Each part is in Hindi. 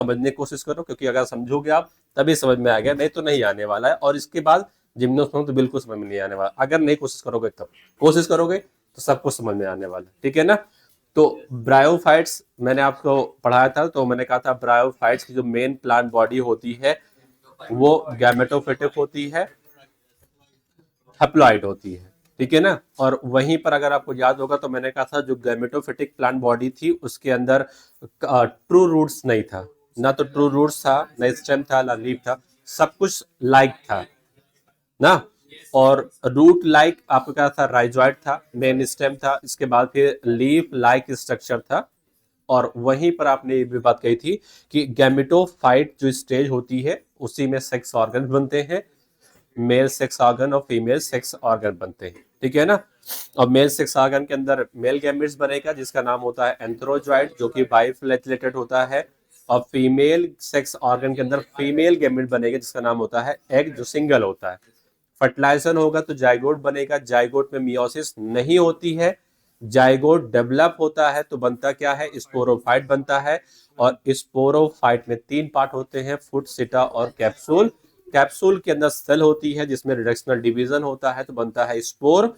समझने की कोशिश करो, क्योंकि अगर समझोगे आप तभी समझ में आ गया, नहीं तो नहीं आने वाला है। और इसके बाद जिम्नोस्पर्म तो बिल्कुल समझ में नहीं आने वाला, अगर नहीं कोशिश करोगे तब। कोशिश करोगे तो सब कुछ समझ में आने वाला है, ठीक है ना। तो ब्रायोफाइट्स मैंने आपको पढ़ाया था, तो मैंने कहा था ब्रायोफाइट्स की जो मेन प्लांट बॉडी होती है वो गैमेटोफिटिक होती है, हैप्लॉइड होती है, ठीक है ना। और वहीं पर अगर आपको याद होगा तो मैंने कहा था जो गैमेटोफिटिक प्लांट बॉडी थी उसके अंदर ट्रू रूट्स नहीं था, ना तो ट्रू रूट्स था, ना स्टेम था, ना लीफ था, सब कुछ लाइक था ना। और रूट लाइक आपको क्या था, राइजॉइड था, मेन स्टेम था, इसके बाद फिर लीफ लाइक स्ट्रक्चर था। और वहीं पर आपने ये भी बात कही थी कि गैमेटोफाइट जो स्टेज होती है उसी में सेक्स ऑर्गन बनते हैं, मेल सेक्स ऑर्गन और फीमेल सेक्स ऑर्गन बनते हैं, ठीक है ना। और मेल सेक्स ऑर्गन के अंदर मेल गैमेट्स बनेगा जिसका नाम होता है एंथ्रोजॉइड, जो कि बाइफ्लैचेलेटेड होता है। और फीमेल सेक्स ऑर्गन के अंदर फीमेल गैमेट बनेगा जिसका नाम होता है एग, जो सिंगल होता है। फर्टिलाइजेशन होगा तो जाइगोट बनेगा, जाइगोट में मियोसिस नहीं होती है। जाइगोट डेवलप होता है तो बनता क्या है, स्पोरोफाइट बनता है। और स्पोरोफाइट में 3 पार्ट होते हैं, फुट, सिटा और कैप्सूल। कैप्सूल के अंदर सेल होती है जिसमें रिडक्शनल डिवीजन होता है तो बनता है स्पोर।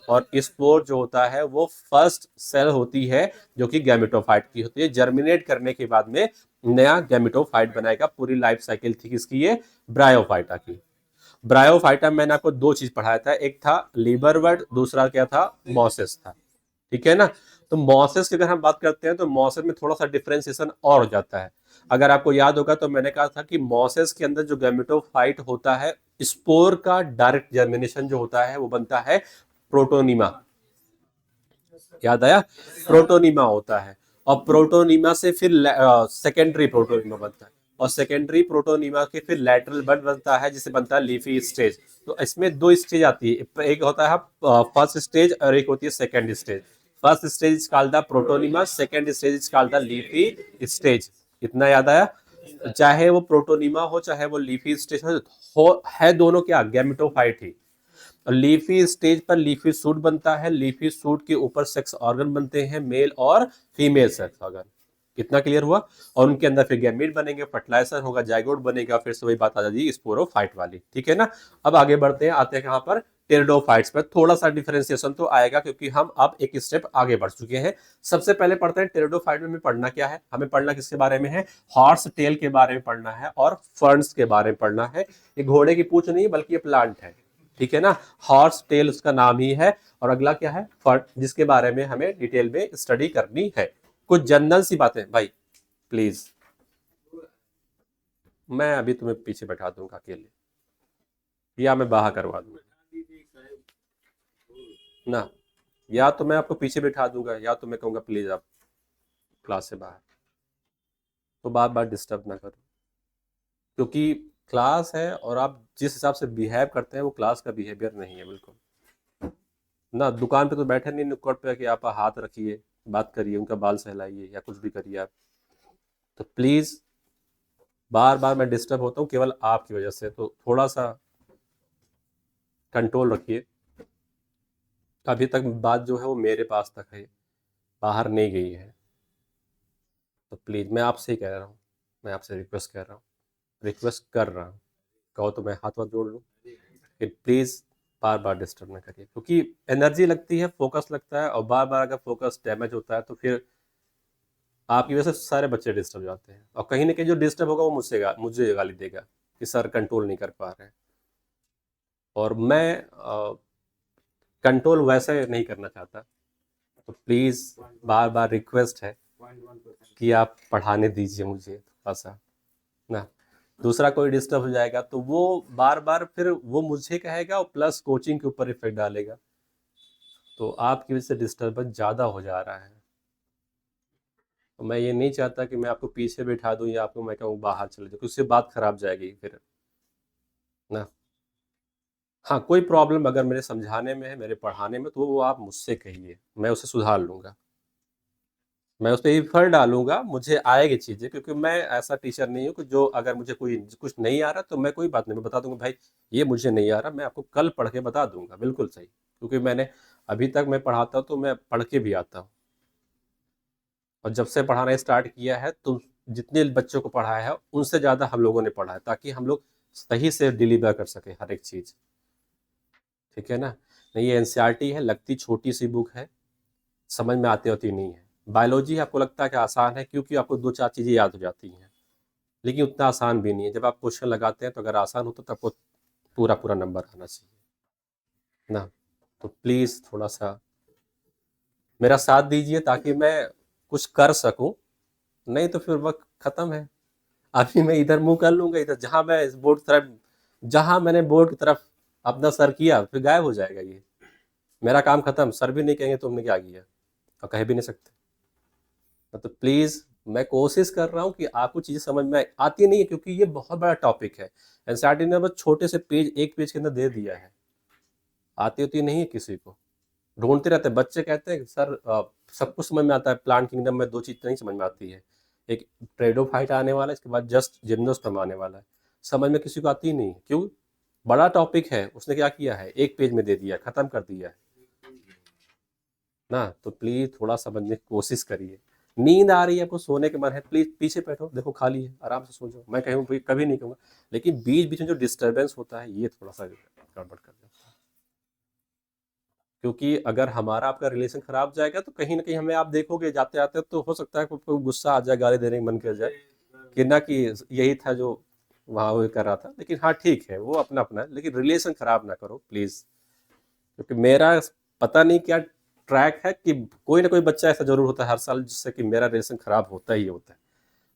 और स्पोर जो होता है वो फर्स्ट सेल होती है जो कि गैमेटोफाइट की होती है। जर्मिनेट करने के बाद में नया गैमेटोफाइट बनाएगा। पूरी लाइफ साइकिल थी किसकी, ये ब्रायोफाइटा की। ब्रायोफाइटा मैंने आपको 2 चीज पढ़ाया था, एक था लीबरवर्ड, दूसरा क्या था, मॉसेस था, ठीक है ना। तो मॉसेस की अगर हम बात करते हैं तो मॉसेस में थोड़ा सा डिफरेंशिएशन और हो जाता है। अगर आपको याद होगा तो मैंने कहा था कि मॉसेस के अंदर जो गैमेटोफाइट होता है, स्पोर का डायरेक्ट जर्मिनेशन जो होता है वो बनता है प्रोटोनिमा। याद आया, प्रोटोनिमा होता है। और प्रोटोनिमा से फिर सेकेंडरी प्रोटोनिमा बनता है। और सेकेंडरी प्रोटोनिमा के फिर लैटरल बड बनता है जिसे बनता है लीफी स्टेज। तो इसमें 2 स्टेज आती है, एक होता है फर्स्ट स्टेज और एक होती है second stage. First stage is called the protonema, second stage is called the leafy stage. इतना याद आया। चाहे वो प्रोटोनिमा हो चाहे वो लीफी स्टेज हो, है दोनों क्या, गैमेटोफाइट ही। लीफी स्टेज पर लीफी सूट बनता है, लीफी सूट के ऊपर सेक्स ऑर्गन बनते हैं, मेल और फीमेल सेक्स ऑर्गन। कितना क्लियर हुआ। और उनके अंदर फिर गैमीट बनेंगे, फर्टिलाइजेशन होगा, जाइगोट बनेगा, फिर से वही बात आ जाती है स्पोरोफाइट वाली, ठीक है ना। अब आगे बढ़ते हैं, आते हैं कहां पर, टेरिडोफाइट्स पर। थोड़ा सा डिफरेंशिएशन तो आएगा क्योंकि हम अब एक स्टेप आगे बढ़ चुके हैं। सबसे पहले पढ़ते हैं टेरिडोफाइट में हमें पढ़ना क्या है। हमें पढ़ना किसके बारे में है, हॉर्स टेल के बारे में पढ़ना है और फर्न्स के बारे में पढ़ना है। ये घोड़े की पूंछ नहीं बल्कि ये प्लांट है, ठीक है ना। हॉर्स टेल उसका नाम ही है। और अगला क्या है, फर्न, जिसके बारे में हमें डिटेल में स्टडी करनी है। कुछ जनरल सी बातें भाई, प्लीज। मैं अभी तुम्हें पीछे बैठा दूंगा अकेले, या मैं बाहर करवा दूंगा ना। या तो मैं आपको पीछे बैठा दूंगा या तो मैं कहूंगा प्लीज आप क्लास से बाहर। तो बार बार डिस्टर्ब ना करो, क्योंकि क्लास है और आप जिस हिसाब से बिहेव करते हैं वो क्लास का बिहेवियर नहीं है बिल्कुल ना। दुकान पे तो बैठे नहीं नुक्कड़ पे कि आप हाथ रखिए, बात करिए, उनका बाल सहलाइए या कुछ भी करिए आप। तो प्लीज, बार बार मैं डिस्टर्ब होता हूँ केवल आपकी वजह से, तो थोड़ा सा कंट्रोल रखिए। अभी तक बात जो है वो मेरे पास तक है, बाहर नहीं गई है। तो प्लीज मैं आपसे ही कह रहा हूँ, मैं आपसे रिक्वेस्ट कर रहा हूँ, रिक्वेस्ट कर रहा हूँ। कहो तो मैं हाथ वाथ जोड़ लूँ कि प्लीज बार बार डिस्टर्ब ना करिए, क्योंकि एनर्जी लगती है, फोकस लगता है, और बार बार अगर फोकस डैमेज होता है तो फिर आपकी वजह से सारे बच्चे डिस्टर्ब हो जाते हैं। और कहीं ना कहीं जो डिस्टर्ब होगा वो मुझे गाली देगा कि सर कंट्रोल नहीं कर पा रहे हैं। और मैं कंट्रोल वैसे नहीं करना चाहता। तो प्लीज बार बार रिक्वेस्ट है कि आप पढ़ाने दीजिए मुझे थोड़ा सा ना। दूसरा कोई डिस्टर्ब हो जाएगा तो वो बार बार फिर वो मुझे कहेगा और प्लस कोचिंग के ऊपर इफेक्ट डालेगा। तो आपकी वजह से डिस्टर्बेंस ज़्यादा हो जा रहा है। तो मैं ये नहीं चाहता कि मैं आपको पीछे बैठा दूं या आपको मैं कहूँ बाहर चले जाओ, क्योंकि उससे बात खराब जाएगी फिर ना। हाँ, कोई प्रॉब्लम अगर मेरे समझाने में है, मेरे पढ़ाने में, तो वो आप मुझसे कहिए, मैं उसे सुधार लूंगा, मैं उस पर एफर्ट डालूंगा, मुझे आएगी चीज़ें। क्योंकि मैं ऐसा टीचर नहीं हूँ कि जो अगर मुझे कोई कुछ नहीं आ रहा तो मैं कोई बात नहीं, मैं बता दूंगा भाई ये मुझे नहीं आ रहा, मैं आपको कल पढ़ के बता दूंगा, बिल्कुल सही। क्योंकि मैंने अभी तक मैं पढ़ाता हूँ तो मैं पढ़ के भी आता हूँ। और जब से पढ़ाना स्टार्ट किया है जितने बच्चों को पढ़ाया है उनसे ज़्यादा हम लोगों ने पढ़ा है, ताकि हम लोग सही से डिलीवर कर सके हर एक चीज़। ठीक है ना? नहीं, ये एनसीईआरटी है, लगती छोटी सी बुक है, समझ में आती होती नहीं है। बायोलॉजी आपको लगता है कि आसान है क्योंकि आपको 2-4 चीज़ें याद हो जाती हैं, लेकिन उतना आसान भी नहीं है। जब आप क्वेश्चन लगाते हैं तो अगर आसान होता तो आपको पूरा नंबर आना चाहिए ना। तो प्लीज़ थोड़ा-सा मेरा साथ दीजिए ताकि मैं कुछ कर सकूँ, नहीं तो फिर वक़्त ख़त्म है। अभी मैं इधर मुँह कर लूँगा, इधर जहाँ मैं इस बोर्ड की तरफ, जहाँ मैंने बोर्ड की तरफ अपना सर किया फिर गायब हो जाएगा ये। मेरा काम ख़त्म, सर भी नहीं कहेंगे तुमने क्या किया, और कह भी नहीं सकते। तो प्लीज़ मैं कोशिश कर रहा हूँ कि आपको चीज़ें समझ में आती नहीं है क्योंकि ये बहुत बड़ा टॉपिक है। एनसीईआरटी ने बस छोटे से पेज, एक पेज के अंदर दे दिया है, आती होती नहीं है किसी को। ढूंढते रहते हैं बच्चे, कहते हैं सर सब कुछ समझ में आता है, प्लांट किंगडम में 2 चीज़ नहीं समझ में आती है, एक ट्रेडोफाइट आने वाला है, इसके बाद जस्ट जिम्नोस्पर्म आने वाला है। समझ में किसी को आती ही नहीं है, क्यों? बड़ा टॉपिक है, उसने क्या किया है, एक पेज में दे दिया, खत्म कर दिया है ना। तो प्लीज थोड़ा समझने की कोशिश करिए। नींद आ रही है, आपको सोने के मन है, प्लीज पीछे बैठो, देखो खाली है, आराम से सो जाओ। मैं कहूँ कभी नहीं कहूँगा, लेकिन बीच बीच में जो डिस्टर्बेंस होता है ये थोड़ा सा गड़बड़ कर देता है। क्योंकि अगर हमारा आपका रिलेशन खराब जाएगा तो कहीं ना कहीं हमें, आप देखोगे जाते आते तो हो सकता है कोई गुस्सा आ जाए, गाली देने का मन कर जाए कि ना, कि यही था जो वहाँ वो कर रहा था। लेकिन हाँ ठीक है, वो अपना अपना है, लेकिन रिलेशन खराब ना करो प्लीज। क्योंकि मेरा पता नहीं क्या ट्रैक है कि कोई ना कोई बच्चा ऐसा जरूर होता है हर साल जिससे कि मेरा रिलेशन खराब होता ही होता है।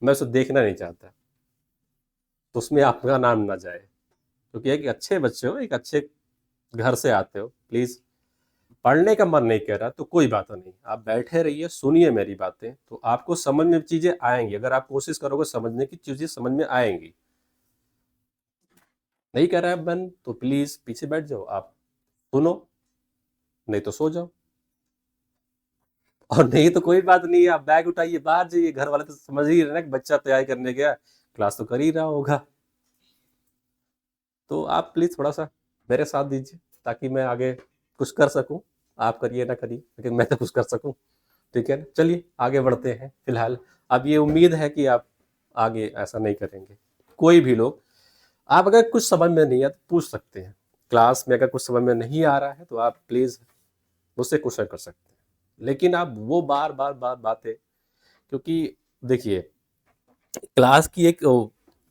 मैं उसे देखना नहीं चाहता, तो उसमें आपका नाम ना जाए। क्योंकि एक अच्छे बच्चे हो, एक अच्छे घर से आते हो, प्लीज। पढ़ने का मन नहीं कर रहा तो कोई बात नहीं, आप बैठे रहिए, सुनिए मेरी बातें, तो आपको समझ में चीजें आएंगी। अगर आप कोशिश करोगे समझने की, चीजें समझ में आएंगी। नहीं कर रहा है मन तो प्लीज पीछे बैठ जाओ, आप सुनो, नहीं तो सो जाओ। और नहीं तो कोई बात नहीं है, आप बैग उठाइए बाहर जाइए। घर वाले तो समझ ही रहे ना कि बच्चा तैयारी करने गया, क्लास तो कर ही रहा होगा। तो आप प्लीज थोड़ा सा मेरे साथ दीजिए ताकि मैं आगे कुछ कर सकूं। आप करिए ना करिए, लेकिन मैं तो कुछ कर सकूं। ठीक है ना? चलिए आगे बढ़ते हैं फिलहाल। अब ये उम्मीद है कि आप आगे ऐसा नहीं करेंगे, कोई भी लोग। आप अगर कुछ समझ में नहीं है तो पूछ सकते हैं, क्लास में अगर कुछ समझ में नहीं आ रहा है तो आप प्लीज मुझसे क्वेश्चन कर सकते हैं। लेकिन आप वो बार बार बार बातें, क्योंकि देखिए क्लास की एक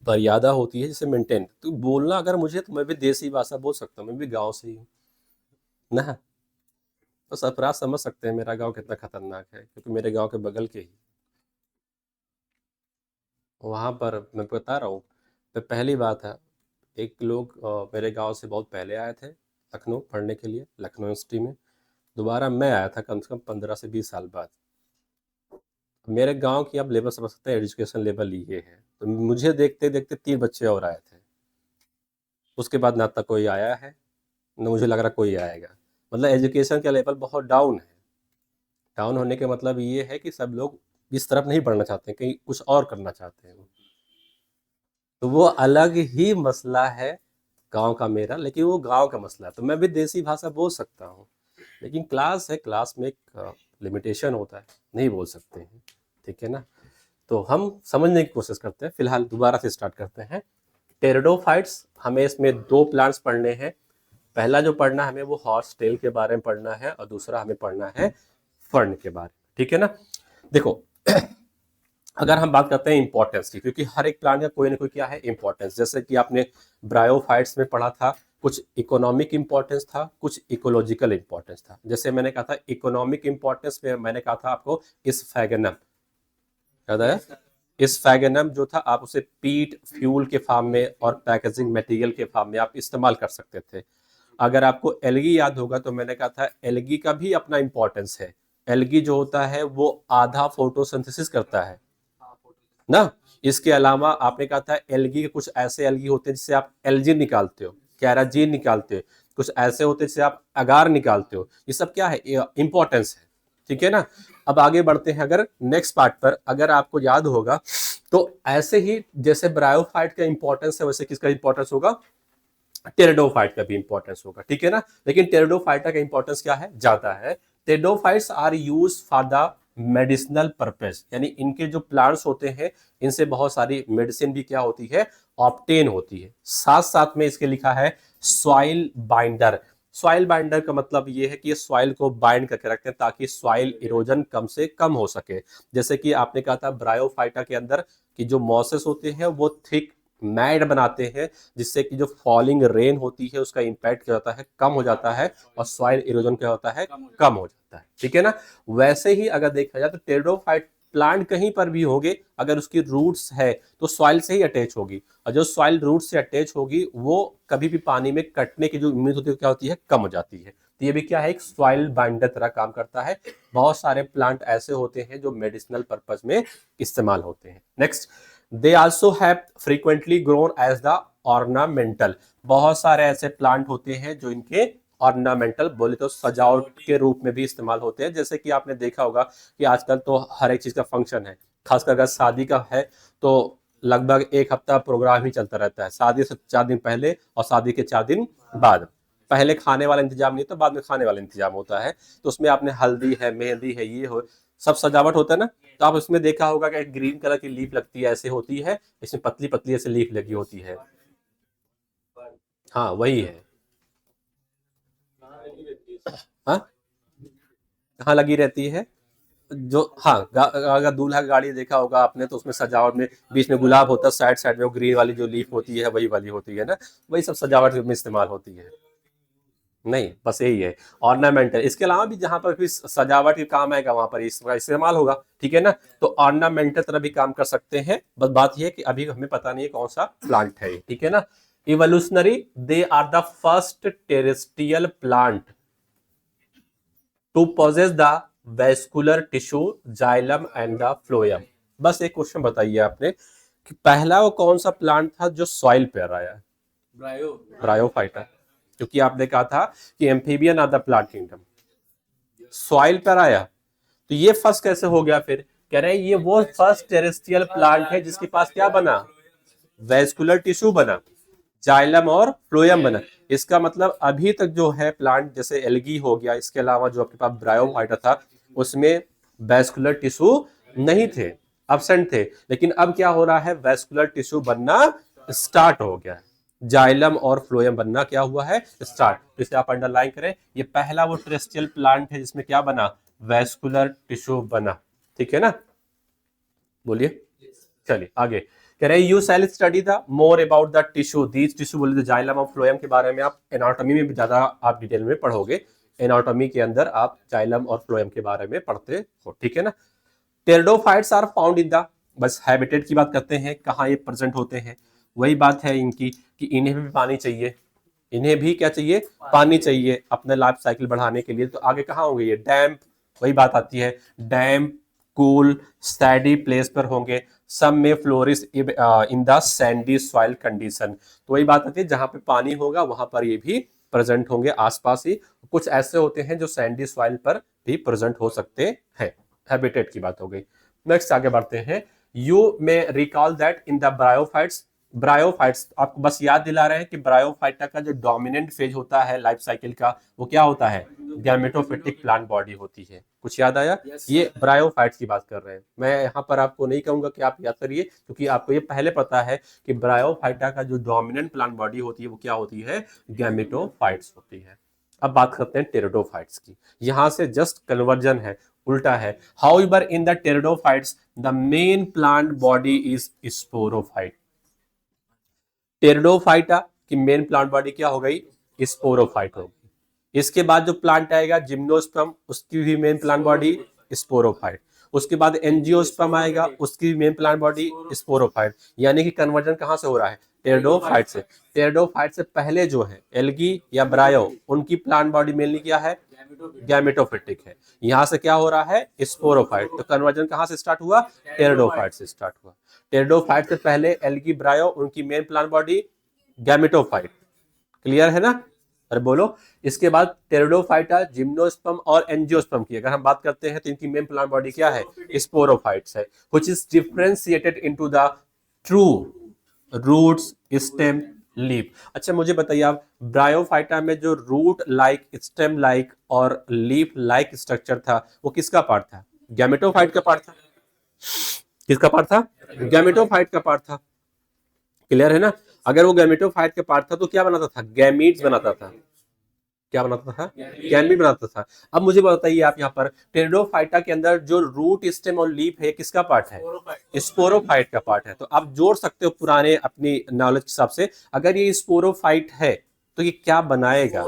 मर्यादा होती है जिसे मेंटेन, तो बोलना अगर मुझे, तो मैं भी देसी भाषा बोल सकता हूँ, मैं भी गांव से ही हूँ ना। तो सरफराज समझ सकते हैं मेरा गांव कितना खतरनाक है, क्योंकि मेरे गांव के बगल के ही वहां पर मैं बता रहा हूँ। तो पहली बात है, एक लोग मेरे गांव से बहुत पहले आए थे लखनऊ पढ़ने के लिए, लखनऊ यूनिवर्सिटी में। दोबारा मैं आया था कम से कम 15 से 20 साल बाद। मेरे गांव की आप लेवल समझ सकते हैं, एजुकेशन लेवल ये है। तो मुझे देखते देखते 3 बच्चे और आए थे, उसके बाद ना तक कोई आया है, ना मुझे लग रहा कोई आएगा। मतलब एजुकेशन का लेवल बहुत डाउन है। डाउन होने का मतलब ये है कि सब लोग इस तरफ नहीं बढ़ना चाहते हैं, कहीं कुछ और करना चाहते हैं। तो वो अलग ही मसला है गांव का मेरा, लेकिन वो गांव का मसला है, तो मैं भी देसी भाषा बोल सकता हूँ। लेकिन क्लास है, क्लास में एक लिमिटेशन होता है, नहीं बोल सकते हैं। ठीक है ना? तो हम समझने की कोशिश करते हैं। फिलहाल दोबारा से स्टार्ट करते हैं। टेरिडोफाइट्स, हमें इसमें 2 प्लांट्स पढ़ने हैं। पहला जो पढ़ना है हमें वो हॉर्स टेल के बारे में पढ़ना है, और दूसरा हमें पढ़ना है फर्न के बारे में। ठीक है ना? देखो अगर हम बात करते हैं इंपॉर्टेंस की, क्योंकि हर एक प्लांट का कोई ना कोई क्या है इंपॉर्टेंस। जैसे कि आपने ब्रायोफाइट्स में पढ़ा था, कुछ इकोनॉमिक इंपॉर्टेंस था, कुछ इकोलॉजिकल इंपॉर्टेंस था। जैसे मैंने कहा था इकोनॉमिक इंपॉर्टेंस में, मैंने कहा था आपको स्फैगनम, याद आया? स्फैगनम जो था, आप उसे पीट फ्यूल के फार्म में और पैकेजिंग मटेरियल के फार्म में आप इस्तेमाल कर सकते थे। अगर आपको एल्गी याद होगा तो मैंने कहा था एल्गी का भी अपना इंपॉर्टेंस है। एल्गी जो होता है वो आधा फोटोसिंथेसिस करता है ना। इसके अलावा आपने कहा था एल्गी के कुछ ऐसे एल्गी होते हैं जिससे आप एल्जिन निकालते हो, कैराजीन निकालते हो, कुछ ऐसे होते हैं जिससे आप अगार निकालते हो। ये सब क्या है, इंपॉर्टेंस है। ठीक है ना? अब आगे बढ़ते हैं। अगर नेक्स्ट पार्ट पर अगर आपको याद होगा तो ऐसे ही जैसे ब्रायोफाइट का इंपॉर्टेंस है, वैसे किसका इंपॉर्टेंस होगा, टेरिडोफाइट का भी इंपॉर्टेंस होगा। ठीक है ना? लेकिन टेरिडोफाइट का इंपॉर्टेंस क्या है, ज्यादा है। Pteridophytes are use for the medicinal purpose, यानी इनके जो प्लांट्स होते हैं इनसे बहुत सारी मेडिसिन भी क्या होती है, ऑब्टेन होती है। साथ साथ में इसके लिखा है सॉइल बाइंडर। सॉइल बाइंडर का मतलब ये है कि ये सॉइल को बाइंड करके रखते हैं ताकि सॉइल इरोजन कम से कम हो सके। जैसे कि आपने कहा था ब्रायोफाइटा के अंदर कि जो मॉसेस होते हैं वो थिक मैड बनाते हैं, जिससे कि जो फॉलिंग रेन होती है उसका इम्पैक्ट क्या होता है, कम हो जाता है, और सॉइल इरोजन क्या होता है, कम हो जाता है। ठीक है ना। वैसे ही अगर देखा जाए तो टेरिडोफाइट प्लांट कहीं पर भी होगे, अगर उसकी रूट्स है तो सॉइल से ही अटैच होगी, और जो सॉइल रूट से अटैच होगी वो कभी भी पानी में कटने की जो उम्मीद होती है क्या होती है, कम हो जाती है। तो ये भी क्या है, एक सॉइल बाइंडर तरह काम करता है। बहुत सारे प्लांट ऐसे होते हैं जो मेडिसिनल पर्पज में इस्तेमाल होते हैं। Next, they also have frequently grown as the ornamental. बहुत सारे ऐसे प्लांट होते हैं जो इनके ऑर्नामेंटल, बोले तो सजावट के रूप में भी इस्तेमाल होते हैं। जैसे कि आपने देखा होगा कि आजकल तो हर एक चीज का फंक्शन है, खासकर अगर शादी का है तो लगभग एक हफ्ता प्रोग्राम ही चलता रहता है, शादी से 4 दिन पहले और शादी के 4 दिन बाद। पहले खाने वाला इंतजाम नहीं, तो बाद में खाने वाला इंतजाम होता है। तो उसमें आपने हल्दी है, मेहंदी है, ये हो सब सजावट होता है ना। तो आप उसमें देखा होगा कि ग्रीन कलर की लीफ लगती है, ऐसे होती है, इसमें पतली पतली ऐसे लीफ लगी होती है। हाँ वही है। हाँ, कहाँ लगी रहती है? जो हाँ, अगर दूल्हा की गाड़ी देखा होगा आपने तो उसमें सजावट में बीच में गुलाब होता है, साइड साइड में वो ग्रीन वाली जो लीफ होती है वही वाली होती है ना। वही सब सजावट में इस्तेमाल होती है। नहीं, बस यही है ऑर्नामेंटल। इसके अलावा भी जहां पर भी सजावट के काम आएगा वहां पर इसका इस्तेमाल होगा। ठीक है ना। तो ऑर्नामेंटल तरह भी काम कर सकते हैं, बस बात यह है कि अभी हमें पता नहीं है कौन सा प्लांट है। ठीक है ना। Evolutionary, they are the first terrestrial plant to possess the vascular tissue, xylem and the phloem. बस एक क्वेश्चन बताइए आपने कि पहला वो कौन सा प्लांट था जो सॉइल पर आया? ब्रायोफाइटा। क्योंकि आपने कहा था कि amphibian are the plant kingdom, soil पर आया, तो ये फर्स्ट कैसे हो गया? फिर कह रहे हैं ये वो फर्स्ट टेरेस्ट्रियल प्लांट है जिसके पास क्या बना, वेस्कुलर टिश्यू बना, जाइलम और फ्लोएम बना। इसका मतलब अभी तक जो है प्लांट, जैसे एल्गी हो गया, इसके अलावा जो आपके पास ब्रायोफाइटा था उसमें वेस्कुलर टिश्यू नहीं थे, एब्सेंट थे। लेकिन अब क्या हो रहा है, वेस्कुलर टिश्यू बनना स्टार्ट हो गया है, जाइलम और फ्लोएम बनना क्या हुआ है, स्टार्ट। तो इसे आप अंडरलाइन करें, ये पहला वो टेरेस्ट्रियल प्लांट है जिसमें क्या बना, वेस्कुलर टिश्यू बना। ठीक है ना। बोलिए। चलिए आगे। कह रहे हैं you shall study the more about the tissue, these tissue बोले तो जाइलम और फ्लोएम के बारे में आप एनाटॉमी में भी ज्यादा आप डिटेल में पढ़ोगे। एनाटॉमी के अंदर आप जाइलम और फ्लोएम के बारे में पढ़ते हो। ठीक है ना। Pteridophytes are found in the, बस हैबिटेट की बात करते हैं, कहाँ ये प्रेजेंट होते हैं। वही बात है इनकी कि इन्हें भी पानी चाहिए, इन्हें भी क्या चाहिए, पानी चाहिए अपने लाइफ साइकिल बढ़ाने के लिए। तो आगे कहाँ होंगे ये, डैम्प, वही बात आती है, डैम्प कूल स्टडी प्लेस पर होंगे। सब में flourish in the Sandy soil condition, तो वही बात आती है जहां पे पानी होगा वहां पर ये भी प्रेजेंट होंगे आसपास ही। कुछ ऐसे होते हैं जो सैंडी सॉइल पर भी प्रेजेंट हो सकते हैं। हैबिटेट की बात हो गई। नेक्स्ट आगे बढ़ते हैं। You may recall that in the bryophytes, bryophytes आपको बस याद दिला रहे हैं कि ब्रायोफाइटा का जो डोमिनेंट फेज होता है लाइफ साइकिल का वो क्या होता है, गैमेटोफिटिक प्लांट बॉडी होती है। कुछ याद आया? ये ब्रायोफाइट्स की बात कर रहे हैं। मैं यहाँ पर आपको नहीं कहूंगा कि आप याद करिए, क्योंकि आपको ये पहले पता है कि ब्रायोफाइटा का जो डोमिनेंट प्लांट बॉडी होती है वो क्या होती है, गैमेटोफाइट्स होती है। अब बात करते हैं टेरिडोफाइट्स की, यहां से जस्ट कन्वर्जन है, उल्टा है। However in the pteridophytes the main plant body is sporophyte. Pteridophyta की मेन प्लांट बॉडी क्या हो गई, स्पोरोफाइट होगी। इसके बाद जो प्लांट आएगा जिम्नोस्पर्म, उसकी भी मेन प्लांट बॉडी स्पोरोफाइट। उसके बाद एंजियोस्पर्म आएगा, उसकी मेन प्लांट बॉडी स्पोरोफाइट। यानी कि कन्वर्जन कहां से हो रहा है, टेरिडोफाइट से। टेरिडोफाइट से पहले जो है एल्गी या ब्रायो, उनकी प्लांट बॉडी मेनली क्या है, गैमेटोफिटिक है। यहां से क्या हो रहा है, स्पोरोफाइट। तो कन्वर्जन कहां से स्टार्ट हुआ, टेरिडोफाइट से स्टार्ट हुआ। टेरिडोफाइट से पहले एल्गी ब्रायो, उनकी main plant body gametophyte. Clear है ना? अरे बोलो। इसके बाद टेरिडोफाइटा, जिम्नोस्पर्म और एंजियोस्पर्म की अगर हम बात करते हैं तो इनकी मेन प्लांट बॉडी क्या है, स्पोरोफाइट्स है, which is differentiated into the true roots, stem, leaf. अच्छा मुझे बताइए आप, ब्रायोफाइटा में जो रूट लाइक, स्टेम लाइक और लीफ लाइक स्ट्रक्चर था वो किसका पार्ट था? गैमेटोफाइट का पार्ट था। किसका पार्ट था? गैमेटोफाइट का पार्ट था। क्लियर है ना? अगर वो गैमेटोफाइट का पार्ट था तो क्या बनाता था? गैमीट्स बनाता था। क्या बनाता था? गैमीट बनाता था। अब मुझे बताइए आप यहाँ पर टेरिडोफाइटा के अंदर जो रूट, स्टेम और लीफ है, किसका पार्ट है? स्पोरोफाइट का पार्ट है। तो आप जोड़ सकते हो पुराने अपनी नॉलेज के हिसाब से, अगर ये स्पोरोफाइट है तो ये क्या बनाएगा?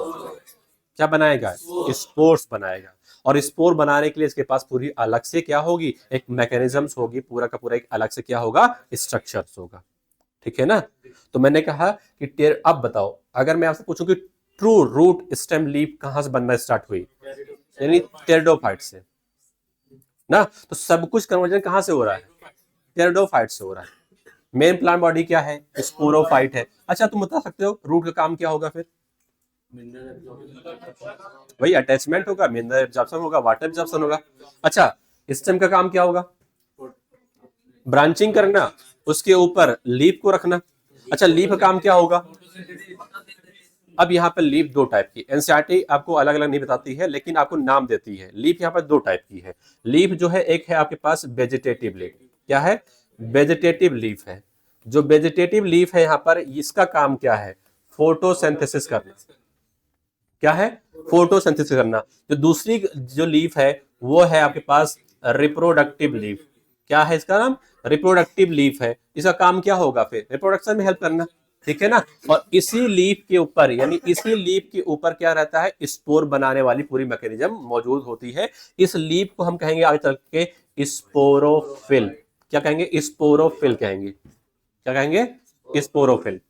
क्या बनाएगा? स्पोर्स बनाएगा। और स्पोर बनाने के लिए इसके पास पूरी अलग से क्या होगी? एक मैकेनिज्म्स होगी, पूरा का पूरा एक अलग से क्या होगा? स्ट्रक्चर्स होगा। ठीक है ना? तो मैंने कहा कि अब बताओ, अगर मैं आपसे पूछूं कि ट्रू रूट स्टेम लीफ कहां से बनना स्टार्ट हुई? यानी टेरिडोफाइट से ना। तो सब कुछ कन्वर्जन कहां से हो रहा है? टेरिडोफाइट से हो रहा है। मेन प्लांट बॉडी क्या है? स्पोरोफाइट है। अच्छा, तुम बता सकते हो रूट का काम क्या होगा फिर? वही अटैचमेंट होगा, मिनरल एब्जॉर्प्शन होगा, वाटर एब्जॉर्प्शन होगा। अच्छा, स्टेम का काम क्या होगा? ब्रांचिंग करना, उसके ऊपर लीफ को रखना। अच्छा, लीफ का काम क्या होगा? अब यहाँ पर लीफ दो टाइप की, एनसीईआरटी आपको अलग अलग नहीं बताती है लेकिन आपको नाम देती है। लीफ यहाँ पर दो टाइप की है। लीफ जो है, एक है आपके पास वेजिटेटिव लीफ। क्या है? वेजिटेटिव लीफ है। जो वेजिटेटिव लीफ है यहाँ पर, इसका काम क्या है? फोटोसिंथेसिस करना। क्या है? फोटोसिंथेसिस करना। जो दूसरी जो लीफ है वो है आपके पास रिप्रोडक्टिव लीफ। क्या है इसका नाम? रिप्रोडक्टिव लीफ है। इसका काम क्या होगा फिर? रिप्रोडक्शन में हेल्प करना। ठीक है ना? और इसी लीफ के ऊपर, यानी इसी लीफ के ऊपर क्या रहता है? स्पोर बनाने वाली पूरी मैकेनिज्म मौजूद होती है। इस लीफ को हम कहेंगे आगे चल के स्पोरोफिल। क्या कहेंगे? स्पोरोफिल कहेंगे। क्या कहेंगे? स्पोरोफिल।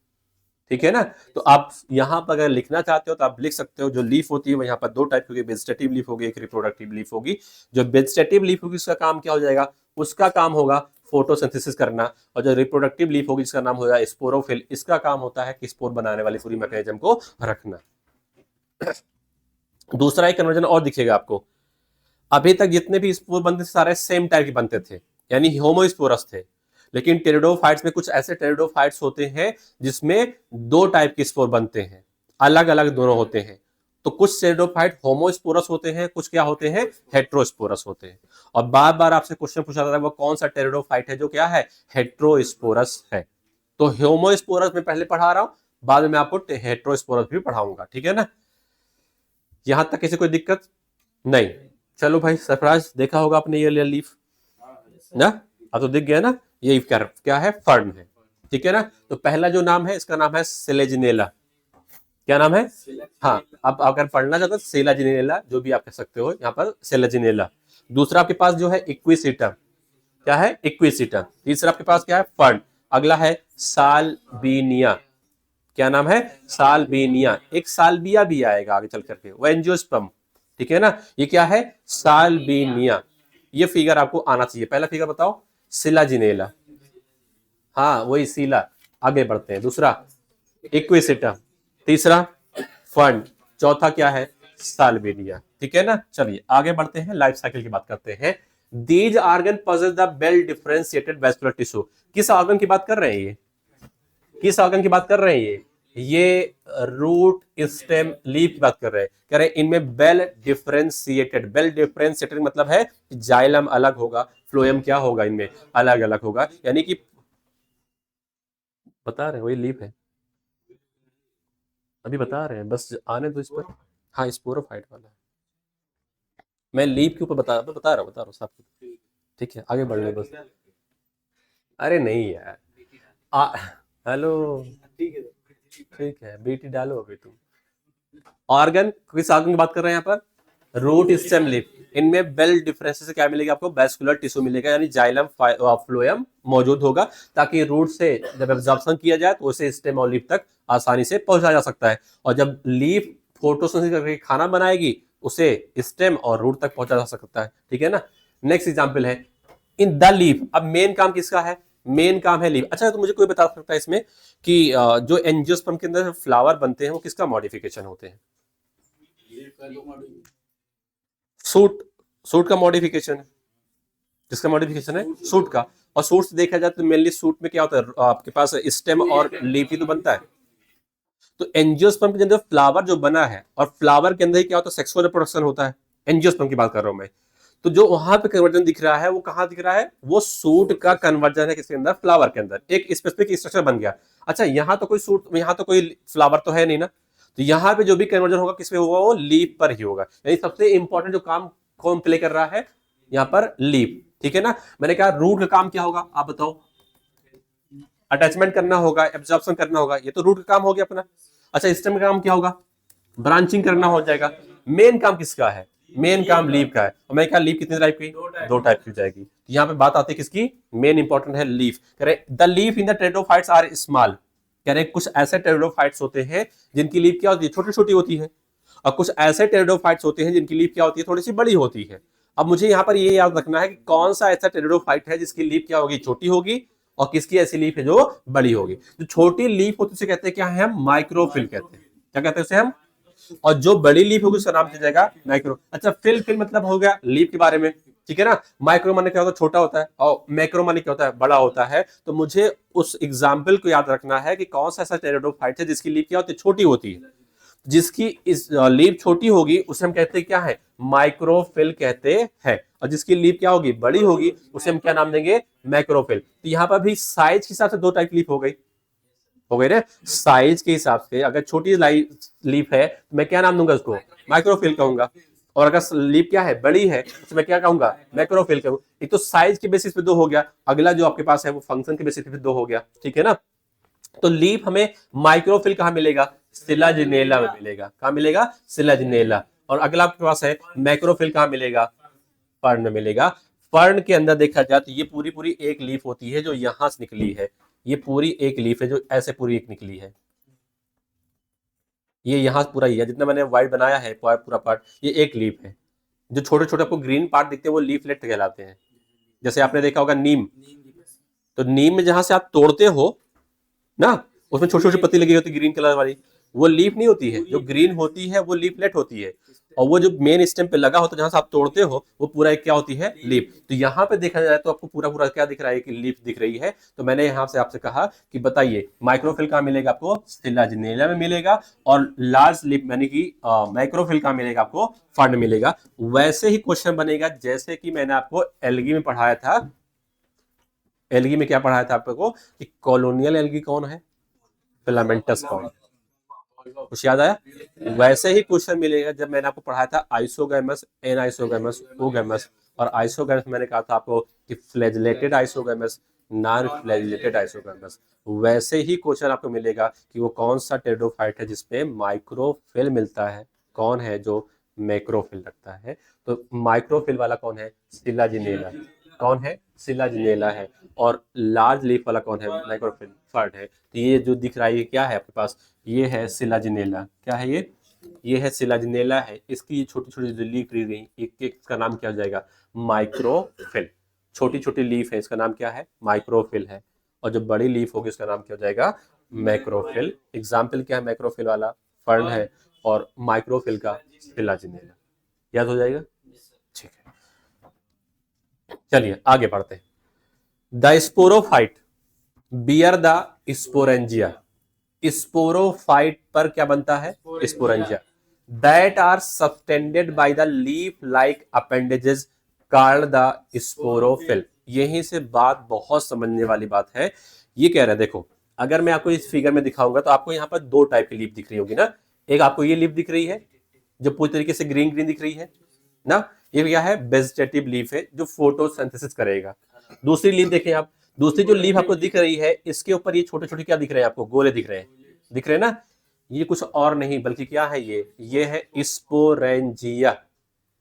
ठीक है ना? तो आप यहां पर अगर लिखना चाहते हो तो आप लिख सकते हो। जो लीफ होती है वो यहाँ पर दो टाइप की होगी, वेजिटेटिव लीफ होगी, एक रिप्रोडक्टिव लीफ होगी। जो वेजिटेटिव लीफ होगी उसका काम क्या हो जाएगा? उसका काम होगा फोटोसिंथेसिस करना। और जो रिप्रोडक्टिव लीफ होगी इसका नाम होगा स्पोरोफिल, इसका काम होता है कि स्पोर बनाने वाली पूरी मैकेनिज्म को रखना। दूसरा एक कन्वर्जन और दिखेगा आपको। अभी तक जितने भी स्पोर बनते थे सारे सेम टाइप के बनते थे, यानी होमोस्पोरस थे। लेकिन टेरिडोफाइट्स में कुछ ऐसे टेरिडोफाइट्स होते हैं जिसमें दो टाइप के स्पोर बनते हैं, अलग अलग दोनों होते हैं। तो कुछ टेरिडोफाइट होमोस्पोरस होते हैं, कुछ क्या होते हैं? हेट्रोस्पोरस होते हैं। और बार बार आपसे क्वेश्चन पूछा जाता है वो कौन सा टेरिडोफाइट है जो क्या है? हेट्रोस्पोरस है। तो होमोस्पोरस में पहले पढ़ा रहा हूं, बाद में आपको हेट्रोस्पोरस भी पढ़ाऊंगा। ठीक है ना? यहां तक किसी कोई दिक्कत नहीं? चलो भाई, सरफराज देखा होगा आपने ये लीफ ना? अब तो दिख गया ना? ये क्या है? फर्न है। ठीक है ना? तो पहला जो नाम है इसका नाम है सेलेजिनेला। क्या नाम है? हाँ, अब अगर पढ़ना चाहते हो सेलाजिनेला, जो भी आप कह सकते हो यहाँ पर सेलेजिनेला। दूसरा आपके पास जो है इक्विसिटम। क्या है? इक्विसिटम। तीसरा आपके पास क्या है? फर्न। अगला है साल्विनिया। क्या नाम है? साल्विनिया। एक साल्विया भी आएगा आगे चल करके, वो एंजियोस्पर्म। ठीक है ना? ये क्या है? साल्विनिया। ये फिगर आपको आना चाहिए। पहला फिगर बताओ, सिलाजिनेला। हाँ, वही सीला। आगे बढ़ते हैं। दूसरा इक्विसिटम, तीसरा फंड, चौथा क्या है? साल्विनिया। ठीक है ना? चलिए आगे बढ़ते हैं, लाइफ साइकिल की बात करते हैं। These organ possess the well differentiated vascular tissue. किस ऑर्गन की बात कर रहे हैं ये? किस ऑर्गन की बात कर रहे हैं ये रूट, स्टेम, लीफ की बात कर रहे हैं। कह रहे हैं इनमें वेल डिफरेंशिएटेड। वेल डिफरेंशिएटेड मतलब है जाइलम अलग होगा, फ्लोएम क्या होगा? इनमें अलग अलग होगा। यानी कि बता रहे हैं वही लीफ है, अभी बता रहे हैं, बस आने दो इस पर। हाँ, स्पोरोफाइट वाला है। मैं लीफ के ऊपर बता रहा हूँ सब। ठीक है, आगे बढ़ ले बस। अरे नहीं यार। आ, हेलो। ठीक है, बेटी डालो अभी तुम। ऑर्गन, किस ऑर्गन की बात कर रहे हैं यहाँ पर? Root, stem, leaf. इनमें बेल डिफरेंस से क्या मिलेगा आपको? वैस्कुलर टिश्यू मिलेगा, यानी जाइलम फ्लोएम मौजूद होगा, ताकि रूट से जब एब्जॉर्प्शन किया जाए तो उसे स्टेम और लीफ तक आसानी से पहुंचा जा सकता है। और जब लीफ फोटोसिंथेसिस करके खाना बनाएगी उसे स्टेम और रूट तक पहुंचा जा सकता है। ठीक है ना? नेक्स्ट एग्जाम्पल है इन द लीफ। अब मेन काम किसका है? मेन काम है लीफ। अच्छा, तो मुझे कोई बता सकता है इसमें कि जो एंजियोस्पर्म के अंदर फ्लावर बनते हैं वो किसका मॉडिफिकेशन होते हैं? सूट। सूट का मॉडिफिकेशन है। जिसका मॉडिफिकेशन है सूट का। और सूट से देखा जाए तो मेनली सूट में क्या होता है? आपके पास स्टेम और लीफ ही तो बनता है। तो एंजियोस्पर्म के अंदर फ्लावर जो बना है, और फ्लावर के अंदर ही क्या होता है? सेक्सुअल रिप्रोडक्शन होता है। एंजियोस्पर्म की बात कर रहा हूं मैं। तो जो वहां पे कन्वर्जन दिख रहा है वो कहाँ दिख रहा है, वो सूट का कन्वर्जन है किसके अंदर, फ्लावर के अंदर, एक स्पेसिफिक स्ट्रक्चर बन गया। अच्छा यहाँ तो कोई सूट, यहाँ तो कोई फ्लावर तो है नहीं ना, तो यहाँ पे जो भी कन्वर्जन होगा किस पे होगा, वो लीफ पर ही होगा। यानी सबसे इंपॉर्टेंट जो काम कौन प्ले कर रहा है यहाँ पर, लीफ। ठीक है ना, मैंने कहा रूट का काम क्या होगा, आप बताओ, अटैचमेंट करना होगा, एब्जॉर्प्शन करना होगा, ये तो रूट का काम हो गया अपना। अच्छा स्टेम का काम क्या होगा, ब्रांचिंग करना हो जाएगा। मेन काम किसका है, मेन काम लीफ का है। और मैं क्या, लीफ कितने टाइप की, दो टाइप की हो जाएगी। तो यहाँ पे बात आती है किसकी, मेन इंपॉर्टेंट है लीफ। कह रहे the leaf in the pteridophytes are small, कह रहे कुछ ऐसे टेरिडोफाइट्स होते हैं जिनकी लीफ क्या होती है, छोटी छोटी होती है, और कुछ ऐसे टेरिडोफाइट्स होते हैं जिनकी लीफ क्या होती है, थोड़ी सी बड़ी होती है। अब मुझे यहाँ पर ये याद रखना है कि कौन सा ऐसा टेरिडोफाइट है जिसकी लीफ क्या होगी, छोटी होगी, और किसकी ऐसी लीफ है जो बड़ी होगी। जो छोटी लीफ होती है उसे कहते हैं क्या है, हम माइक्रोफिल कहते हैं। क्या कहते हैं उसे हम, और जो बड़ी लीफ होगी उसका नाम क्या जाएगा, मैक्रो। अच्छा फिल, फिल मतलब हो गया लीफ के बारे में, ठीक है ना। माइक्रो माने क्या होता है, छोटा होता है, और मैक्रो माने क्या होता है, बड़ा होता है। तो मुझे उस एग्जाम्पल को याद रखना है कि कौन सा ऐसा टेरिडोफाइट है जिसकी लीफ क्या होती है, छोटी होती है। जिसकी इस लीफ छोटी होगी उसे हम कहते हैं क्या है, माइक्रोफिल कहते हैं। और जिसकी लीफ क्या होगी, बड़ी होगी, उसे हम क्या नाम देंगे, मैक्रोफिल। तो यहाँ पर भी साइज के हिसाब से दो टाइप लीफ हो गई, हो गई ना। साइज के हिसाब से अगर छोटी लीफ है तो मैं क्या नाम दूंगा उसको, माइक्रोफिल कहूंगा। और अगर लीफ क्या है, बड़ी है, तो मैं क्या कहूंगा, मैक्रोफिल कहूंगा। एक तो साइज के बेसिस पे दो हो गया, अगला जो आपके पास है वो फंक्शन के बेसिस पे दो हो गया, ठीक है ना। तो लीफ हमें माइक्रोफिल कहाँ मिलेगा, सिलाजिनेला में मिलेगा। कहाँ मिलेगा, सिलाजिनेला। और अगला आपके पास है मैक्रोफिल, कहाँ मिलेगा, फर्न में मिलेगा। फर्न के अंदर देखा जाए तो ये पूरी पूरी एक लीफ होती है जो यहां से निकली है, ये पूरी एक लीफ है जो ऐसे पूरी एक निकली है। ये यहाँ पूरा ही है, जितना मैंने व्हाइट बनाया है पूरा पार्ट, ये एक लीफ है। जो छोटे छोटे आपको ग्रीन पार्ट दिखते हैं वो लीफलेट कहलाते हैं। जैसे आपने देखा होगा नीम, तो नीम में जहां से आप तोड़ते हो ना, उसमें छोटी छोटी पत्ती लगी होती है ग्रीन कलर वाली, वो लीफ नहीं होती है, जो ग्रीन होती है वो लीफलेट होती है। और वो जो मेन स्टेम पे लगा होता है जहां से आप तोड़ते हो, वो पूरा एक क्या होती है, लीफ। तो यहाँ पे देखा जाए तो आपको पूरा पूरा क्या दिख रहा है कि लीफ दिख रही है। तो मैंने यहाँ से आपसे कहा कि बताइए माइक्रोफिल कहाँ मिलेगा आपको, सिलाजिनेला में मिलेगा। और लार्ज लीफ यानी कि माइक्रोफिल कहाँ मिलेगा आपको, फर्न मिलेगा। वैसे ही क्वेश्चन बनेगा जैसे कि मैंने आपको एल्गी में पढ़ाया था। एल्गी में क्या पढ़ाया था आपको कि कॉलोनियल एल्गी कौन है, फिलामेंटस कौन, कुछ याद आया। वैसे ही क्वेश्चन मिलेगा जब मैंने आपको पढ़ाया था आइसोगैमस, एनाइसोगैमस, ओगैमस। और आइसोगैमस मैंने कहा था आपको कि flagellated isogamous, non flagellated isogamous. वैसे ही क्वेश्चन आपको मिलेगा कि वो कौन सा टेरिडोफाइट है जिसपे माइक्रोफिल मिलता है, कौन है जो मैक्रोफिल रखता है। तो माइक्रोफिल वाला कौन है, सिलाजिनेला। कौन है, सिलाजिनेला है। और लार्ज लीफ वाला कौन है, माइक्रोफिल फर्ड है। तो ये जो दिख रहा है ये क्या है आपके पास, ये है सिलाजिनेला। क्या है ये है सिलाजिनेला है। इसकी छोटी छोटी जो लीफ रही गई, एक एक का नाम क्या हो जाएगा, माइक्रोफिल। छोटी छोटी लीफ है, इसका नाम क्या है, माइक्रोफिल है। और जो बड़ी लीफ होगी उसका नाम क्या हो जाएगा, मैक्रोफिल। एग्जाम्पल क्या है, मैक्रोफिल वाला फर्न है, और माइक्रोफिल का सिलाजिनेला। याद हो जाएगा, ठीक है। चलिए आगे बढ़ते हैं। The sporophyte bear the sporangia. Sporophyte पर क्या बनता है, sporangia. That are subtended by the leaf like appendages called the sporophyll. यहीं से बात बहुत समझने वाली बात है। ये कह रहा है, देखो अगर मैं आपको इस फिगर में दिखाऊंगा तो आपको यहाँ पर दो टाइप की लीफ दिख रही होगी ना। एक आपको ये लीफ दिख रही है जो पूरी तरीके से ग्रीन ग्रीन दिख रही है ना, ये क्या है, वेजिटेटिव लीफ है जो फोटोसिंथेसिस करेगा। दूसरी लीफ देखें आप, दूसरी जो लीफ आपको दिख रही है इसके ऊपर ये छोटे छोटे क्या दिख रहे हैं आपको, गोले दिख रहे हैं, दिख रहे हैं ना। ये कुछ और नहीं बल्कि क्या है, ये है स्पोरेंजिया।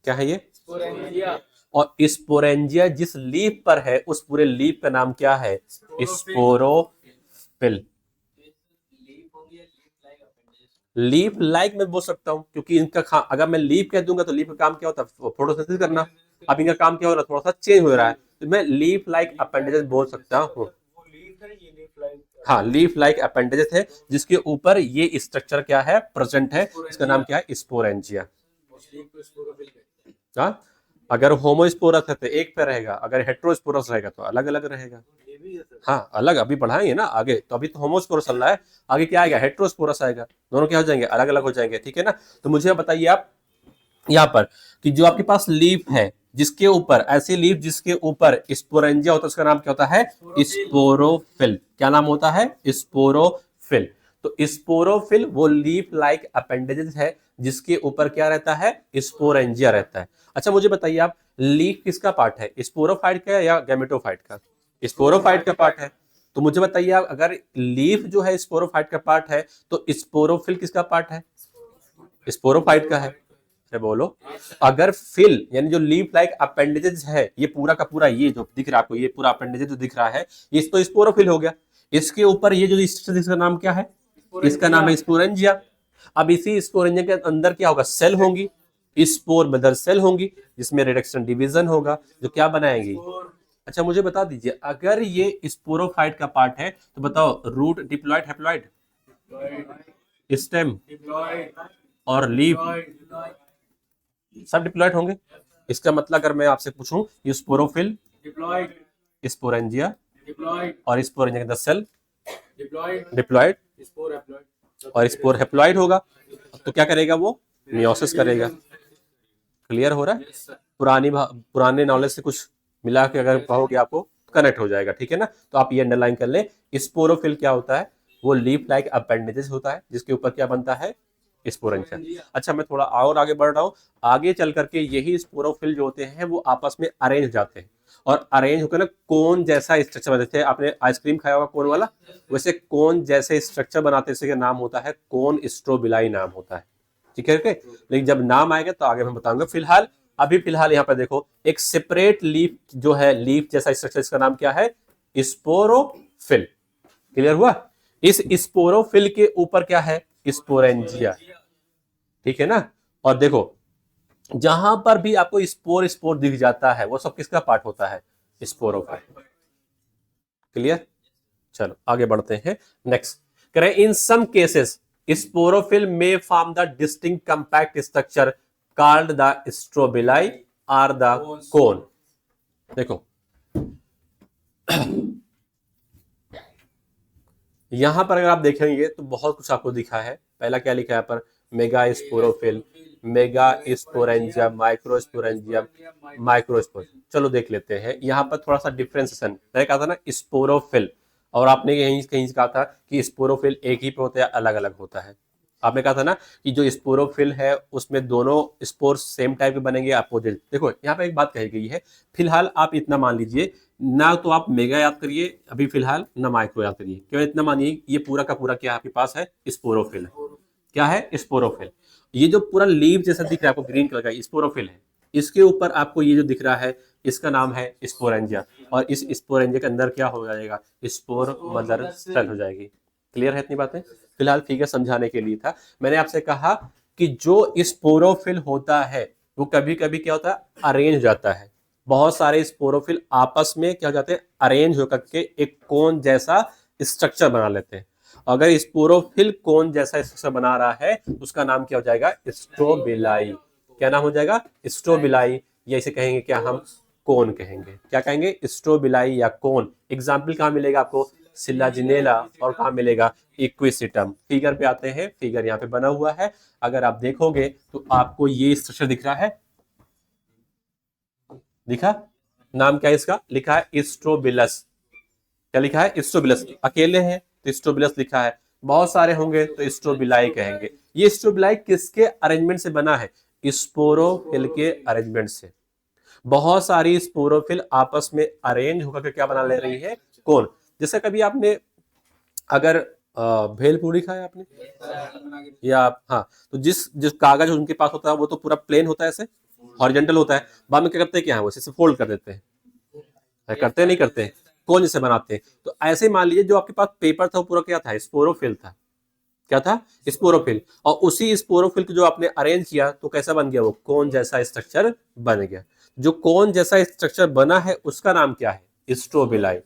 क्या है ये, स्पोरेंजिया। और स्पोरेंजिया जिस लीफ पर है उस पूरे लीफ का नाम क्या है, स्पोरोफिल। लीफ लाइक मैं बोल सकता हूं क्योंकि इनका अगर मैं लीफ कह दूंगा तो लीफ का काम क्या होता है, फोटोसिंथेसिस करना। अब इनका काम क्या हो रहा है, थोड़ा सा चेंज हो रहा है, तो मैं लीफ लाइक अपेंडेजेस बोल सकता हूँ। हाँ, लीफ लाइक अपेंडेजेस है जिसके ऊपर ये स्ट्रक्चर क्या है, प्रेजेंट है। इसका नाम क्या है, स्पोरेंजिया। हाँ, अगर होमोस्पोरस है तो एक पे रहेगा, अगर हेट्रोस्पोरस रहेगा तो अलग अलग रहेगा। हाँ अलग, अभी पढ़ाएंगे ना आगे, तो अभी तो होमोस्पोरस चल रहा है, आगे क्या आएगा, हेट्रोस्पोरस आएगा। दोनों क्या हो जाएंगे, अलग अलग हो जाएंगे, ठीक है ना। तो मुझे बताइए आप यहाँ पर कि जो आपके पास लीफ है जिसके ऊपर, ऐसी लीफ जिसके ऊपर स्पोरेंजिया होता है, उसका नाम क्या होता है? स्पोरोफिल। क्या नाम होता है? स्पोरोफिल। तो स्पोरोफिल वो लीफ लाइक अपेंडेजेस है जिसके ऊपर क्या रहता है? स्पोरेंजिया रहता है। अच्छा मुझे बताइए आप, लीफ किसका पार्ट है? स्पोरोफाइट का या गैमेटोफाइट का? स्पोरोफाइट का पार्ट है। तो मुझे बताइए आप, अगर लीफ जो है स्पोरोफाइट का पार्ट है तो स्पोरोफिल किसका पार्ट है? स्पोरोफाइट का है। अरे बोलो। अगर फिल यानी जो लीफ लाइक अपेंडेजेस है, ये पूरा का पूरा, ये जो दिख रहा है आपको, ये पूरा अपेंडेजेस जो दिख रहा है, ये तो स्पोरोफिल हो गया। इसके ऊपर ये जो स्ट्रक्चर, इसका नाम क्या है? इसका नाम है स्पोरेंजिया। अब इसी स्पोरेंजिया के अंदर क्या होगा? सेल होंगी, स्पोर मदर सेल होंगी, जिसमें रिडक्शन डिवीजन होगा, जो क्या बनाएंगी? अच्छा मुझे बता दीजिए, अगर ये स्पोरोफाइट का पार्ट है तो बताओ, रूट डिप्लॉयड, हैप्लॉयड, स्टेम और लीफ सब डिप्लॉयड होंगे। इसका मतलब अगर मैं आपसे पूछूं, ये स्पोरोफिल, स्पोरेंजिया और स्पोरेंजिया के 10 सेल डिप्लॉयड और स्पोर हैप्लॉयड होगा, तो क्या करेगा वो? मियोसिस करेगा। क्लियर हो रहा है? पुराने नॉलेज से कुछ मिला के अगर कहोगे आपको कनेक्ट हो जाएगा, ठीक है ना? तो आप ये अंडरलाइन कर ले। स्पोरोफिल क्या होता है? वो लीफ लाइक अपेंडेजेस होता है जिसके ऊपर क्या बनता है? स्पोरेंजिया। अच्छा मैं थोड़ा और आगे बढ़ रहा हूँ। आगे चल करके यही स्पोरोफिल जो होते हैं वो आपस में अरेंज हो जाते हैं, और अरेंज होकर ना कोन जैसा स्ट्रक्चर बनाते हैं। आपने आइसक्रीम खाया होगा कोन वाला, वैसे कोन जैसे स्ट्रक्चर बनाते हैं, इसका नाम होता है कोन स्ट्रोबिलाई नाम होता है। ठीक है ओके? लेकिन जब नाम आएगा तो आगे मैं बताऊंगा। फिलहाल यहाँ पर देखो, एक सेपरेट लीफ जो है, लीफ जैसा स्ट्रक्चर, इसका नाम क्या है? स्पोरोफिल। क्लियर हुआ? इस स्पोरोफिल के ऊपर क्या है? स्पोरेंजिया। ठीक है ना? और देखो, जहां पर भी आपको स्पोर स्पोर दिख जाता है वो सब किसका पार्ट होता है? स्पोरोफाइट। क्लियर? चलो आगे बढ़ते हैं। नेक्स्ट करें, इन सम केसेस स्पोरोफिल में form the distinct compact structure called the strobili or the cone. देखो यहां पर अगर आप देखेंगे तो बहुत कुछ आपको दिखा है। पहला क्या लिखा है यहाँ पर? Mega sporophyll, mega sporangium, microsporangium, microspore. चलो देख लेते हैं। यहाँ पर थोड़ा सा डिफ्रेंसिएशन, मैंने कहा था ना स्पोरोफिल, और आपने कहीं कहीं कहा था कि स्पोरोफिल एक ही पे होता है, अलग अलग होता है। आपने कहा था ना कि जो स्पोरोफिल है उसमें दोनों स्पोर सेम टाइप के बनेंगे, अपोजिट। देखो यहाँ पे एक बात कही गई है, फिलहाल आप इतना मान लीजिए, ना तो आप मेगा याद करिए अभी फिलहाल, ना माइक्रो याद करिए, केवल इतना मानिए ये पूरा का पूरा क्या आपके पास है? स्पोरोफिल है। क्या है? स्पोरोफिल। ये जो पूरा लीव जैसा दिख रहा है आपको, ग्रीन कलर का, स्पोरोफिल है। इसके ऊपर आपको ये जो दिख रहा है, इसका नाम है स्पोरेंजिया, और इस स्पोरेंजिया के अंदर क्या हो जाएगा? स्पोर मदर सेल हो जाएगी। क्लियर है इतनी बातें? फिलहाल फिगर समझाने के लिए था। मैंने आपसे कहा कि जो स्पोरोफिल होता है वो कभी कभी क्या होता है? अरेंज हो जाता है। बहुत सारे स्पोरोफिल आपस में क्या हो जाते हैं? अरेंज होकर के एक कोन जैसा स्ट्रक्चर बना लेते हैं। अगर स्पोरोफिल कोन जैसा स्ट्रक्चर बना रहा है उसका नाम क्या हो जाएगा? स्ट्रोबिलाई। क्या नाम हो जाएगा? स्ट्रोबिलाई। या इसे कहेंगे क्या हम? कोन कहेंगे। क्या कहेंगे? स्ट्रोबिलाई या कोन। एग्जाम्पल कहाँ मिलेगा आपको? सिलाजिनेला। और कहाँ मिलेगा? इक्विसिटम। फिगर पे आते हैं, फिगर यहाँ पे बना हुआ है। अगर आप देखोगे तो आपको ये स्ट्रक्चर दिख रहा है, दिखा? नाम क्या है इसका? लिखा है स्ट्रोबिलस। क्या लिखा है? स्ट्रोबिलस। अकेले हैं तो स्ट्रोबिलस लिखा है, बहुत सारे होंगे तो स्ट्रोबिलाई कहेंगे। ये स्ट्रोबिलाई किसके अरेंजमेंट से बना है? स्पोरोफिल के अरेंजमेंट से। बहुत सारी स्पोरोफिल आपस में अरेंज होकर क्या बना ले रही है? कौन। जैसे कभी आपने अगर भेलपूरी खाया आपने, या आप, हाँ, तो जिस जिस कागज उनके पास होता है वो तो पूरा प्लेन होता है, ऐसे हॉरिजेंटल होता है। बाद में क्या करते हैं? क्या है वो इसे फोल्ड कर देते हैं। करते हैं नहीं करते हैं? कौन जैसे बनाते हैं। तो ऐसे मान लीजिए जो आपके पास पेपर था वो पूरा क्या था? स्पोरोफिल था। क्या था? स्पोरोफिल। और उसी स्पोरोफिल को जो आपने अरेंज किया तो कैसा बन गया? वो कोन जैसा स्ट्रक्चर बन गया। जो कोन जैसा स्ट्रक्चर बना है उसका नाम क्या है? स्ट्रोबिलाई।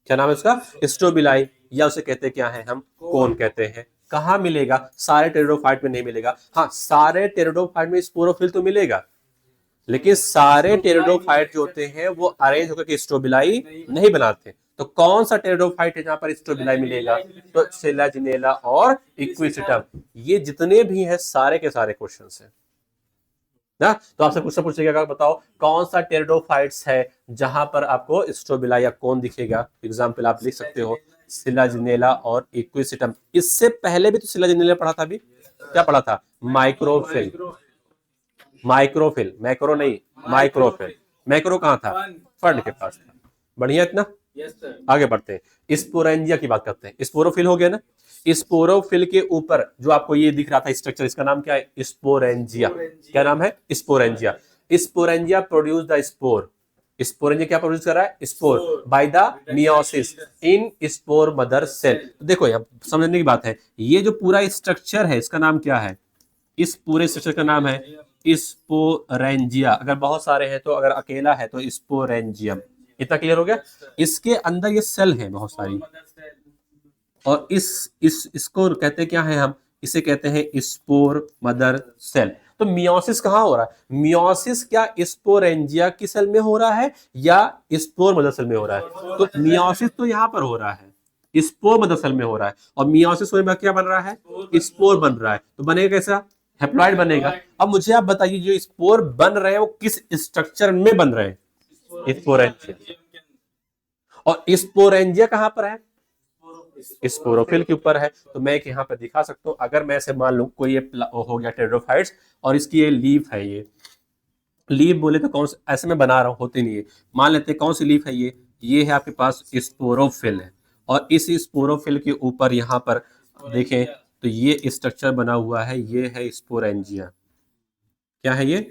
क्या नाम है उसका? स्ट्रोबिलाई। या उसे कहते क्या है हम? कोन कहते हैं। कहाँ मिलेगा? सारे टेरिडोफाइट में नहीं मिलेगा। हाँ, सारे टेरिडोफाइट में स्पोरोफिल तो मिलेगा, लेकिन सारे टेरिडोफाइट जो होते हैं वो अरेंज होकर के स्ट्रोबिलाई नहीं बनाते। तो कौन सा टेरिडोफाइट है जहां पर स्ट्रोबिलाई मिलेगा? तो सेलाजिनेला और इक्विसिटम। ये जितने भी हैं सारे के सारे क्वेश्चन है। ना। तो आपसे कुछ पूछेगा, बताओ कौन सा टेरिडोफाइट्स है जहां पर आपको स्ट्रोबिला या कौन दिखेगा। एग्जाम्पल आप लिख सकते हो सिलाजिनेला और इक्विसिटम। इससे पहले भी तो सिलाजिनेला पढ़ा था, अभी क्या पढ़ा था, माइक्रोफिल। माइक्रोफिल, मैक्रो नहीं, माइक्रोफिल। मैक्रो कहाँ था, फंड के पास था। बढ़िया इतना। आगे बढ़ते हैं, स्पोरेंजिया की बात करते हैं। स्पोरोफिल हो गया ना। स्पोरोफिल के ऊपर जो आपको ये दिख रहा था स्ट्रक्चर, इसका नाम क्या है, स्पोरेंजिया। क्या नाम है, sporangia. Sporangia produce the spore. Sporangia क्या प्रोड्यूस कर रहा है, spore, by the meiosis in spore mother cell. तो देखो यहाँ समझने की बात है, ये जो पूरा स्ट्रक्चर है इसका नाम क्या है, इस पूरे स्ट्रक्चर का नाम है स्पोरेंजिया। अगर बहुत सारे हैं तो, अगर अकेला है तो स्पोरेंजियम। इतना क्लियर हो गया। इसके अंदर ये सेल है बहुत सारी, और इसको कहते हैं क्या है, हम इसे कहते हैं स्पोर मदर सेल। तो मियोसिस कहाँ हो रहा है, मियोसिस क्या स्पोरेंजिया की सेल में हो रहा है या स्पोर मदर सेल में हो रहा है। तो मियोसिस तो यहाँ पर हो रहा है, स्पोर मदर सेल में हो रहा है। और मियोसिस होने में क्या बन रहा है, स्पोर बन रहा है। तो बनेगा कैसा, हैप्लॉइड बनेगा। अब मुझे आप बताइए जो स्पोर बन रहे हैं वो किस स्ट्रक्चर में बन रहे हैं, स्पोरेंजिया। और स्पोरेंजिया कहां पर है, स्पोरोफिल के ऊपर है। तो मैं एक यहाँ पर दिखा सकता हूँ, अगर मैं ऐसे मान लूं कोई ये हो गया टेरिडोफाइट्स और इसकी ये लीफ है, ये लीफ बोले तो कौन सा, ऐसे में बना रहा हूं, होती नहीं है। मान लेते हैं कौन सी लीफ है, ये है आपके पास स्पोरोफिल है। और इस स्पोरोफिल के ऊपर यहाँ पर देखें तो ये स्ट्रक्चर बना हुआ है, ये है स्पोरेंजिया। क्या है ये,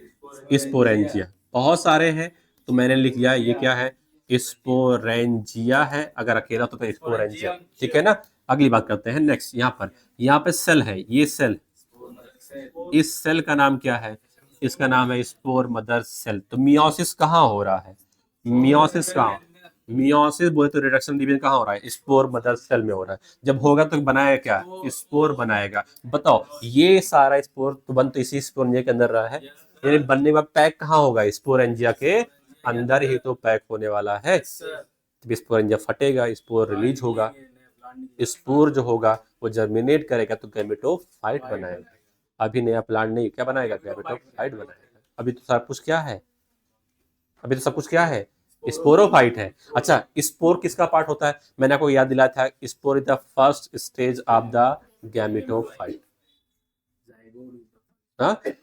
स्पोरेंजिया। बहुत सारे हैं तो मैंने लिख लिया ये क्या है, स्पोरेंजिया है। अगर अकेला तो स्पोरेंजिया, ठीक है ना। अगली बात करते हैं नेक्स्ट। यहाँ पे सेल है, ये सेल, इस सेल का नाम क्या है, इसका नाम है स्पोर मदर सेल। तो मियोसिस कहाँ हो रहा है, मियोसिस कहाँ, मियोसिस बोले तो रिडक्शन डिवीजन कहाँ हो रहा है, स्पोर मदर सेल में हो रहा है। जब होगा तो बनाएगा क्या, स्पोर बनाएगा। बताओ ये सारा स्पोर तो बन तो इसी स्पोरेंजिया के अंदर रहा है, यानी बनने के बाद पैक कहाँ होगा, स्पोरेंजिया के अंदर ही तो पैक होने वाला है। जब स्पोरेंजिया फटेगा, स्पोर रिलीज होगा, स्पोर जो होगा वो जर्मिनेट करेगा तो गैमेटोफाइट बनाएगा। अभी नया प्लांट नहीं, क्या बनाएगा, गैमेटोफाइट बनाएगा। अभी तो सब कुछ क्या है, अभी तो सब कुछ क्या है, स्पोरोफाइट है। अच्छा स्पोर किसका पार्ट होता है, मैंने आपको याद दिलाया था, spore is the first stage of the gametophyte.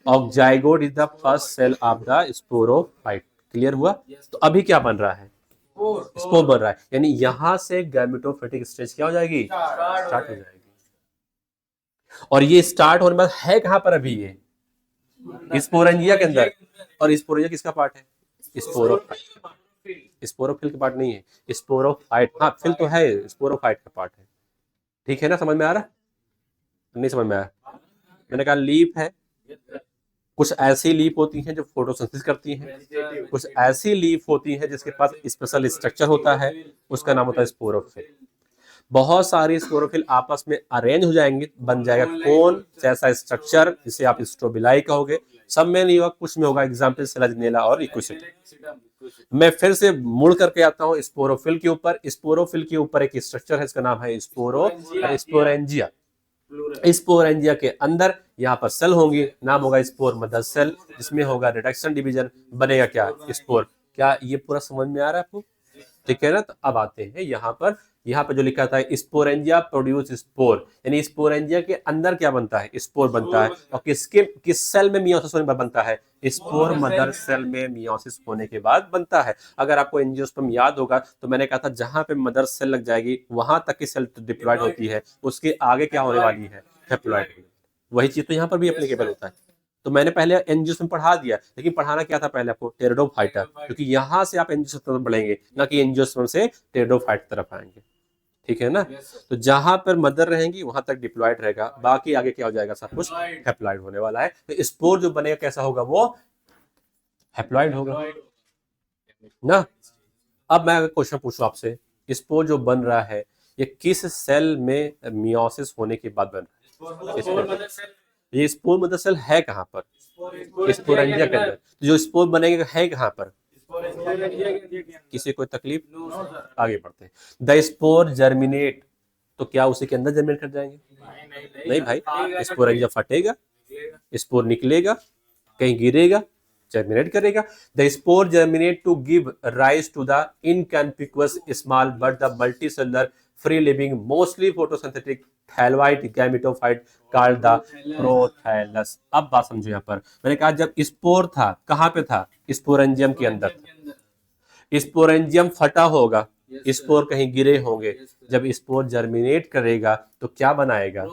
और zygote is the first cell of the sporophyte. Clear हुआ। तो अभी क्या बन रहा है, स्पोर बन रहा है, यानी यहां से गैमेटोफिटिक स्टेज क्या हो जाएगी, स्टार्ट हो जाएगी। और ये स्टार्ट होने के बाद है कहां पर अभी, ये स्पोरेंजिया के अंदर। और स्पोरेंजिया किसका पार्ट है, स्पोरोफाइट। स्पोरोफिल का पार्ट नहीं है, स्पोरोफाइट। हाँ फिल तो है, स्पोरोफाइट का पार्ट है। ठीक है ना, समझ में आ रहा, नहीं समझ में आया। मैंने कहा लीफ है, कुछ ऐसी लीफ होती हैं जो फोटोसिंथेसिस करती हैं, कुछ ऐसी लीफ होती हैं जिसके पास स्पेशल स्ट्रक्चर होता है, उसका नाम होता है स्पोरोफिल। बहुत सारी स्पोरोफिल आपस में अरेंज हो जाएंगे, बन जाएगा कौन जैसा स्ट्रक्चर, जिसे आप स्ट्रोबिलाई कहोगे। सब में नहीं होगा, कुछ में होगा। एग्जाम्पल सेलाजिनेला और इक्विसिटम। मैं फिर से मुड़ करके आता हूँ स्पोरोफिल के ऊपर। स्पोरोफिल के ऊपर एक स्ट्रक्चर है, इसका नाम है स्पोरेंजिया। स्पोरेंजिया के अंदर यहाँ पर सेल होंगी, नाम होगा स्पोर मदर सेल, जिसमें होगा रिडक्शन डिवीजन, बनेगा क्या, स्पोर। क्या ये पूरा समझ में आ रहा है आपको, ठीक है ना। तो अब आते हैं यहाँ पर जो लिखा था स्पोरेंजिया प्रोड्यूस स्पोर, यानी स्पोरेंजिया के अंदर क्या बनता है, स्पोर बनता है। और किस सेल में मियोसिस होने के बाद बनता है, स्पोर मदर सेल में मियोसिस होने के बाद बनता है। अगर आपको एंजियोस्पर्म याद होगा तो मैंने कहा था जहां पे मदर सेल लग जाएगी वहां तक की सेल तो डिप्लॉयड होती है, उसके आगे क्या होने वाली है, हैप्लॉयड। वही चीज तो यहाँ पर भी एप्लीकेबल होता है। तो मैंने पहले एंजियोस्पर्म पढ़ा दिया, लेकिन पढ़ाना क्या था पहले आपको, टेरिडोफाइटा, क्योंकि यहां से आप एंजियोस्पर्म तरफ बढ़ेंगे, ना कि एंजियोस्पर्म से टेरिडोफाइट तरफ आएंगे। ठीक है ना। तो जहां पर मदर रहेंगी वहां तक डिप्लॉयड रहेगा, बाकी आगे क्या हो जाएगा, सब कुछ हैप्लॉयड होने वाला है। तो स्पोर जो बनेगा कैसा होगा, वो हैप्लॉयड होगा ना। अब मैं क्वेश्चन पूछूं आपसे, स्पोर जो बन रहा है ये किस सेल में मियोसिस होने के बाद बन रहा है, ये स्पोर मदर सेल है कहां पर, स्पोरेंजिया के अंदर। जो स्पोर बनेगा है कहां पर, किसी कोई तकलीफ, आगे बढ़ते हैं। द स्पोर जर्मिनेट, तो क्या उसी के अंदर जर्मिनेट कर जाएंगे, नहीं भाई, स्पोरेंजिया फटेगा, स्पोर निकलेगा, कहीं गिरेगा, जर्मिनेट करेगा। The spore germinate to give rise to the inconspicuous small but the multicellular free living mostly photosynthetic thalloid gametophyte called the prothallus. अब बात समझो यहाँ पर, मैंने कहा जब स्पोर था कहाँ पे था, स्पोरेंजियम के अंदर था। स्पोरेंजियम फटा होगा, स्पोर कहीं गिरे होंगे, जब स्पोर जर्मिनेट करेगा तो क्या बनाएगा,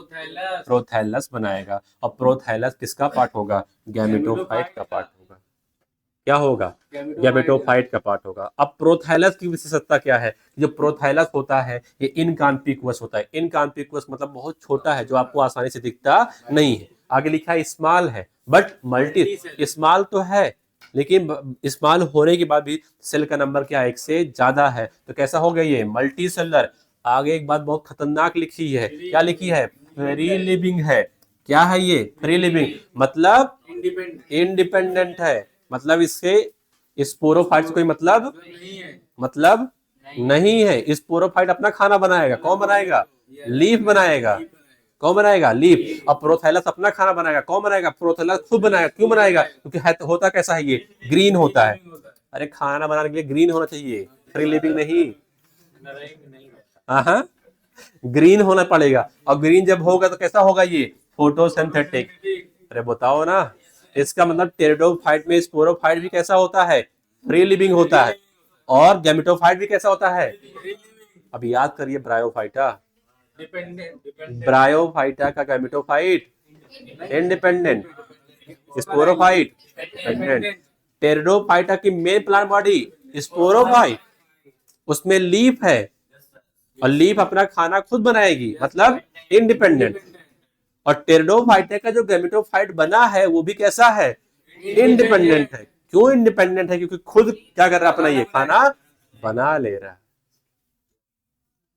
प्रोथैलस बनाएगा। और प्रोथैलस किसका पार्ट होगा, गैमेटोफाइट का पार्ट होगा। क्या होगा, गैमेटोफाइट का पार्ट होगा। अब प्रोथैलस की विशेषता क्या है, जो प्रोथैलस होता है ये इनकॉन्स्पिकुअस होता है। इनकॉन्स्पिकुअस मतलब बहुत छोटा है, जो आपको आसानी से दिखता नहीं है। आगे लिखा है स्मॉल है बट मल्टी, स्मॉल तो है लेकिन स्मॉल होने के बाद भी सेल का नंबर क्या है, एक से ज्यादा है, तो कैसा हो गया ये, मल्टी सेलर। आगे एक बात बहुत खतरनाक लिखी है, क्या लिखी है, फ्री लिविंग है। क्या है ये, फ्री लिविंग मतलब इंडिपेंडेंट है, मतलब इसके स्पोरोफाइट्स कोई मतलब नहीं है। स्पोरोफाइट अपना खाना बनाएगा, कौन बनाएगा, लीफ बनाएगा। कौन बनाएगा, लीफ। और प्रोथैलस अपना खाना बनाएगा, कौन बनाएगा, प्रोथैलस खुद बनाएगा। क्यों बनाएगा, क्योंकि होता कैसा है ये, ग्रीन होता है। अरे खाना बनाने के लिए ग्रीन होना चाहिए, फ्री लिविंग नहीं। हाँ, ग्रीन होना पड़ेगा। और ग्रीन जब होगा तो कैसा होगा ये, फोटोसिंथेटिक। अरे बताओ ना, इसका मतलब टेरिडोफाइट में स्पोरोफाइट भी कैसा होता है, फ्री लिविंग होता है। और गैमेटोफाइट भी कैसा होता है, अब याद करिए, ब्रायोफाइटा, ब्रायोफाइटा का gametophyte independent, sporophyte dependent. Pteridophyta की मेन प्लांट बॉडी स्पोरोफाइट, उसमें लीफ है और लीफ अपना खाना खुद बनाएगी, मतलब इंडिपेंडेंट। और टेरिडोफाइटा का जो गैमेटोफाइट बना है वो भी कैसा है, इंडिपेंडेंट है। क्यों इंडिपेंडेंट है, क्योंकि खुद क्या कर रहा है, अपना ये खाना बना ले रहा है।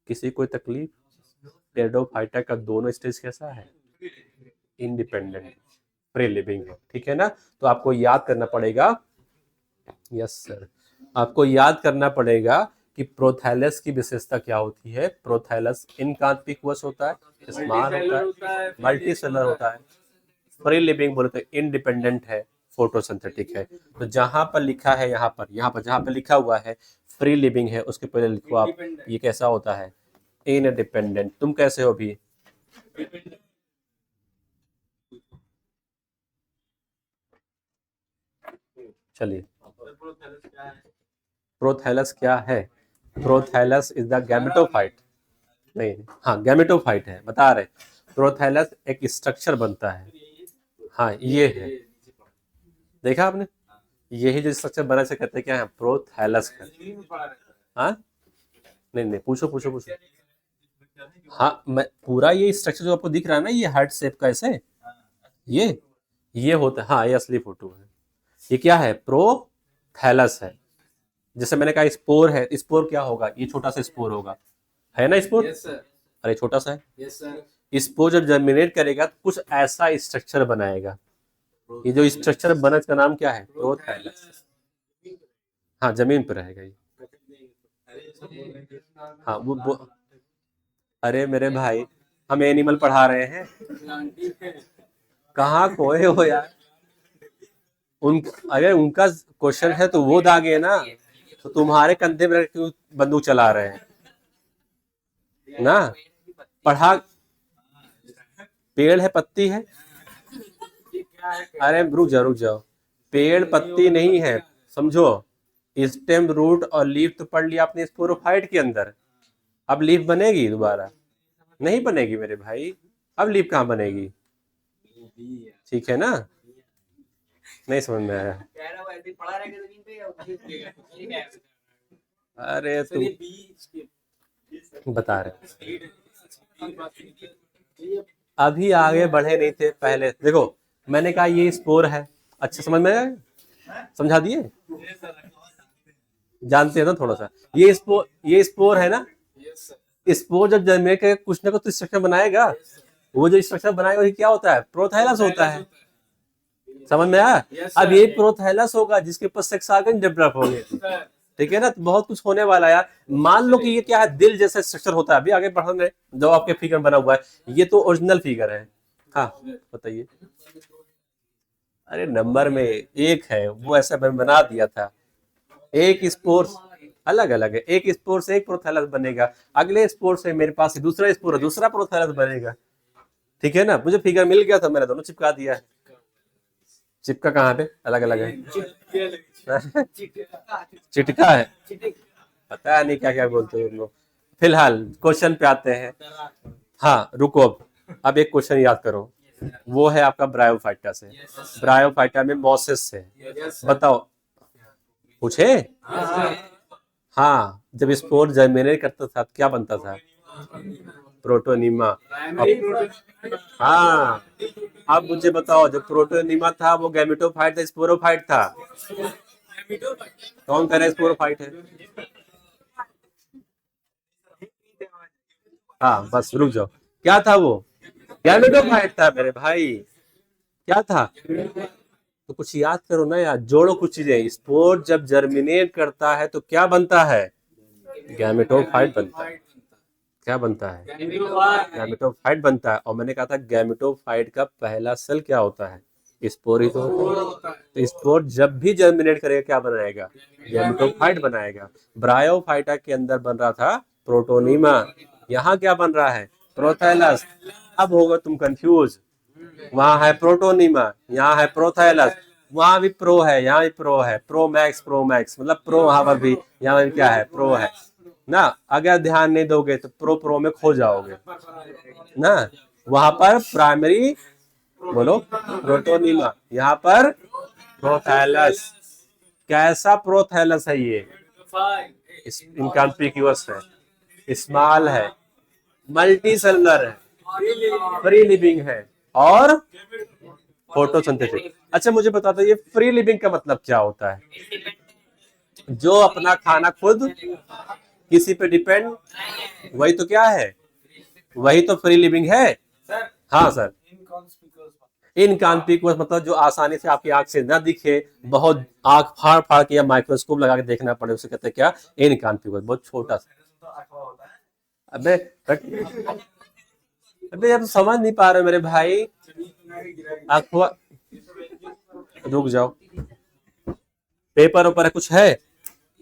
किसी कोई तकलीफ, टेरिडोफाइटा का दोनों स्टेज कैसा है, इंडिपेंडेंट, फ्री लिविंग है, ठीक है ना। तो आपको याद करना पड़ेगा, यस सर, आपको याद करना पड़ेगा कि प्रोथैलस की विशेषता क्या होती है। प्रोथैलस इनकॉन्स्पिकुअस होता है, स्मॉल होता है, मल्टीसेलर होता है, फ्री लिविंग बोले तो इंडिपेंडेंट है, फोटोसिंथेटिक है। तो जहां पर लिखा है, यहाँ पर जहां पर लिखा हुआ है फ्री लिविंग है, उसके पहले लिखो आप ये कैसा होता है, इनडिपेंडेंट। तुम कैसे हो भी, चलिए, प्रोथैलस क्या है, प्रोथैलस इज द गैमेटोफाइट, नहीं, हाँ गैमेटोफाइट है, बता रहे। प्रोथैलस एक स्ट्रक्चर बनता है, हाँ ये है, देखा आपने, यही जो स्ट्रक्चर बना से कहते हैं क्या है, प्रोथैलस का। हाँ नहीं, पूछो पूछो पूछो। हाँ मैं पूरा ये स्ट्रक्चर जो आपको दिख रहा है ना, ये हार्ट शेप का ऐसे, ये होता है, हाँ ये असली फोटो है। ये क्या है, प्रोथैलस है। जैसे मैंने कहा स्पोर है, स्पोर क्या होगा, ये छोटा सा स्पोर होगा, है ना स्पोर, अरे छोटा सा है। स्पोर जब जर्मिनेट करेगा तो कुछ ऐसा स्ट्रक्चर बनाएगा। ये जो स्ट्रक्चर बना इसका नाम क्या है, प्रोथैलस। हाँ जमीन पर रहेगा ये, हाँ वो अरे मेरे भाई, हम एनिमल पढ़ा रहे हैं, कहाँ खोए हो यार। अगर उनका क्वेश्चन है तो वो दागे ना, तो तुम्हारे कंधे पर क्यों बंदूक चला रहे हैं ना, पढ़ा, पेड़ है पत्ती है, अरे रुक जाओ, पेड़ पत्ती नहीं है, समझो, स्टेम रूट और लीफ तो पढ़ लिया आपने स्पोरोफाइट के अंदर। अब लीफ बनेगी दोबारा, नहीं बनेगी मेरे भाई, अब लीफ कहाँ बनेगी, ठीक है ना, नहीं समझ में आया, अरे तू बता रहे, अभी आगे बढ़े नहीं थे पहले, देखो मैंने कहा ये स्पोर है, अच्छा समझ में आया, समझा दिए, जानते हैं ना थोड़ा सा, ये स्पोर है ना, स्पोर जब जर्मिनेट करके कुछ ना कुछ तो स्ट्रक्चर बनाएगा, वो जो स्ट्रक्चर बनाएगा वही क्या होता है, प्रोथैलस होता है, समझ में आया। अब ये प्रोथैलस होगा जिसके ऊपर सेक्स ऑर्गन डेवलप होंगे, ठीक है ना, तो बहुत कुछ होने वाला है यार। मान लो कि ये क्या है, दिल जैसा स्ट्रक्चर होता है, अभी आगे बढ़ेंगे, जो आपके फिगर बना हुआ है ये तो ओरिजिनल फिगर है। हाँ बताइए, अरे नंबर में एक है, वो ऐसा मैं बना दिया था। एक स्पोर्स अलग अलग है, एक स्पोर से एक प्रोथैलस बनेगा, अगले स्पोर से मेरे पास दूसरा स्पोर है, दूसरा प्रोथैलस बनेगा। ठीक है ना, मुझे फिगर मिल गया था, मैंने दोनों चिपका दिया है। चिपका कहाँ पे, अलग अलग है। चिटका है, पता नहीं क्या क्या बोलते हैं लोग। फिलहाल क्वेश्चन पे आते हैं। हाँ रुको, अब एक क्वेश्चन याद करो, वो है आपका ब्रायोफाइटा से। ब्रायोफाइटा में मॉसेस है, बताओ। पूछे? हाँ, जब स्पोर जर्मिनेट करता था तो क्या बनता था? प्रोटोनिमा। हाँ, अब मुझे बताओ, जो प्रोटोनिमा था वो गैमेटोफाइट था, स्पोरोफाइट था? कौन कह रहा है स्पोरोफाइट है? हाँ बस रुक जाओ, क्या था वो? गैमेटोफाइट था मेरे भाई। क्या था? तो कुछ याद करो ना यार, जोड़ो कुछ चीजें। स्पोर जब जर्मिनेट करता है तो क्या बनता है? गैमेटोफाइट बनता है। क्या बनता है? गैमेटोफाइट बनता है। और मैंने कहा था गैमेटोफाइट का पहला सेल क्या होता है? स्पोर ही तो होता है। तो स्पोर जब भी जर्मिनेट करेगा क्या बनाएगा? गैमेटोफाइट बनाएगा। ब्रायोफाइटा के अंदर बन रहा था प्रोटोनिमा, यहाँ क्या बन रहा है? प्रोथैलस। अब होगा तुम कंफ्यूज, वहां है प्रोटोनिमा, यहाँ है प्रोथैलस, वहां भी प्रो है, यहाँ भी प्रो है, प्रो मैक्स मतलब प्रो, वहां पर भी, यहाँ भी क्या है? प्रो है ना। अगर ध्यान नहीं दोगे तो प्रो प्रो में खो जाओगे ना। वहां पर प्राइमरी, बोलो, प्रोटोनिमा, यहाँ पर प्रोथैलस। कैसा प्रोथैलस है ये? इनकॉन्स्पिक्यूअस है, स्मॉल है, मल्टी सेलुलर है, फ्री लिविंग है, और फोटोसिंथेटिक। अच्छा मुझे बता दो, ये फ्री लिविंग का मतलब क्या होता है? जो अपना खाना खुद, किसी पे डिपेंड, वही तो क्या है? वही तो फ्री लिविंग है। हाँ सर। इनकॉन्स्पिकुअस मतलब जो आसानी से आपकी आंख से न दिखे, बहुत आंख फाड़ फाड़ के या माइक्रोस्कोप लगा के देखना पड़े, उसे कहते हैं क्या? इनकॉन्स्पिकुअस, बहुत छोटा सा। अबे अबे यार, समझ नहीं पा रहे मेरे भाई। अखवा, रुक जाओ, पेपर ऊपर कुछ है?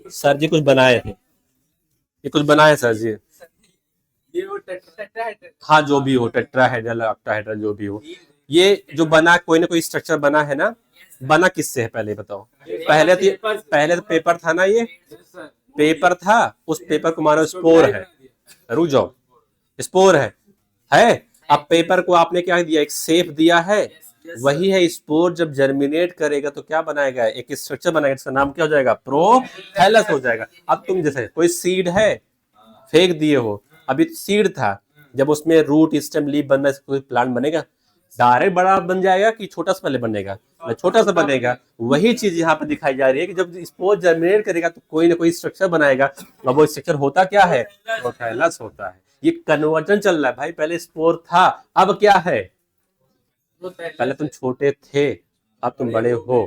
सर जी कुछ बनाए थे, ये कुछ बनाए सर जी। हाँ जो भी हो, टेट्राहेड्रल ऑक्टाहेड्रल जो भी हो, ये जो बना, कोई ना कोई स्ट्रक्चर बना है ना। बना किससे है पहले बताओ? पहले तो पेपर था ना, ये पेपर था, उस पेपर को मानो स्पोर है। रुक जाओ, स्पोर है। अब पेपर को आपने क्या दिया? एक शेप दिया है, वही है स्पोर। जब जर्मिनेट करेगा तो क्या बनाएगा? एक स्ट्रक्चर बनाएगा, इसका नाम क्या हो जाएगा? प्रोथैलस हो जाएगा। अब तुम जैसे कोई सीड है, फेंक दिए हो, अभी सीड था, जब उसमें रूट स्टेम लीफ बनना, कोई प्लांट बनेगा? डायरेक्ट बड़ा बन जाएगा कि छोटा सा पहले बनेगा? छोटा सा बनेगा। वही चीज यहाँ पे दिखाई जा रही है कि जब स्पोर जर्मिनेट करेगा तो कोई ना कोई स्ट्रक्चर बनाएगा, और वो स्ट्रक्चर होता क्या है? प्रोथैलस होता है। ये कन्वर्जन चल रहा है भाई, पहले स्पोर था, अब क्या है? पहले तुम छोटे थे, अब तुम बड़े हो।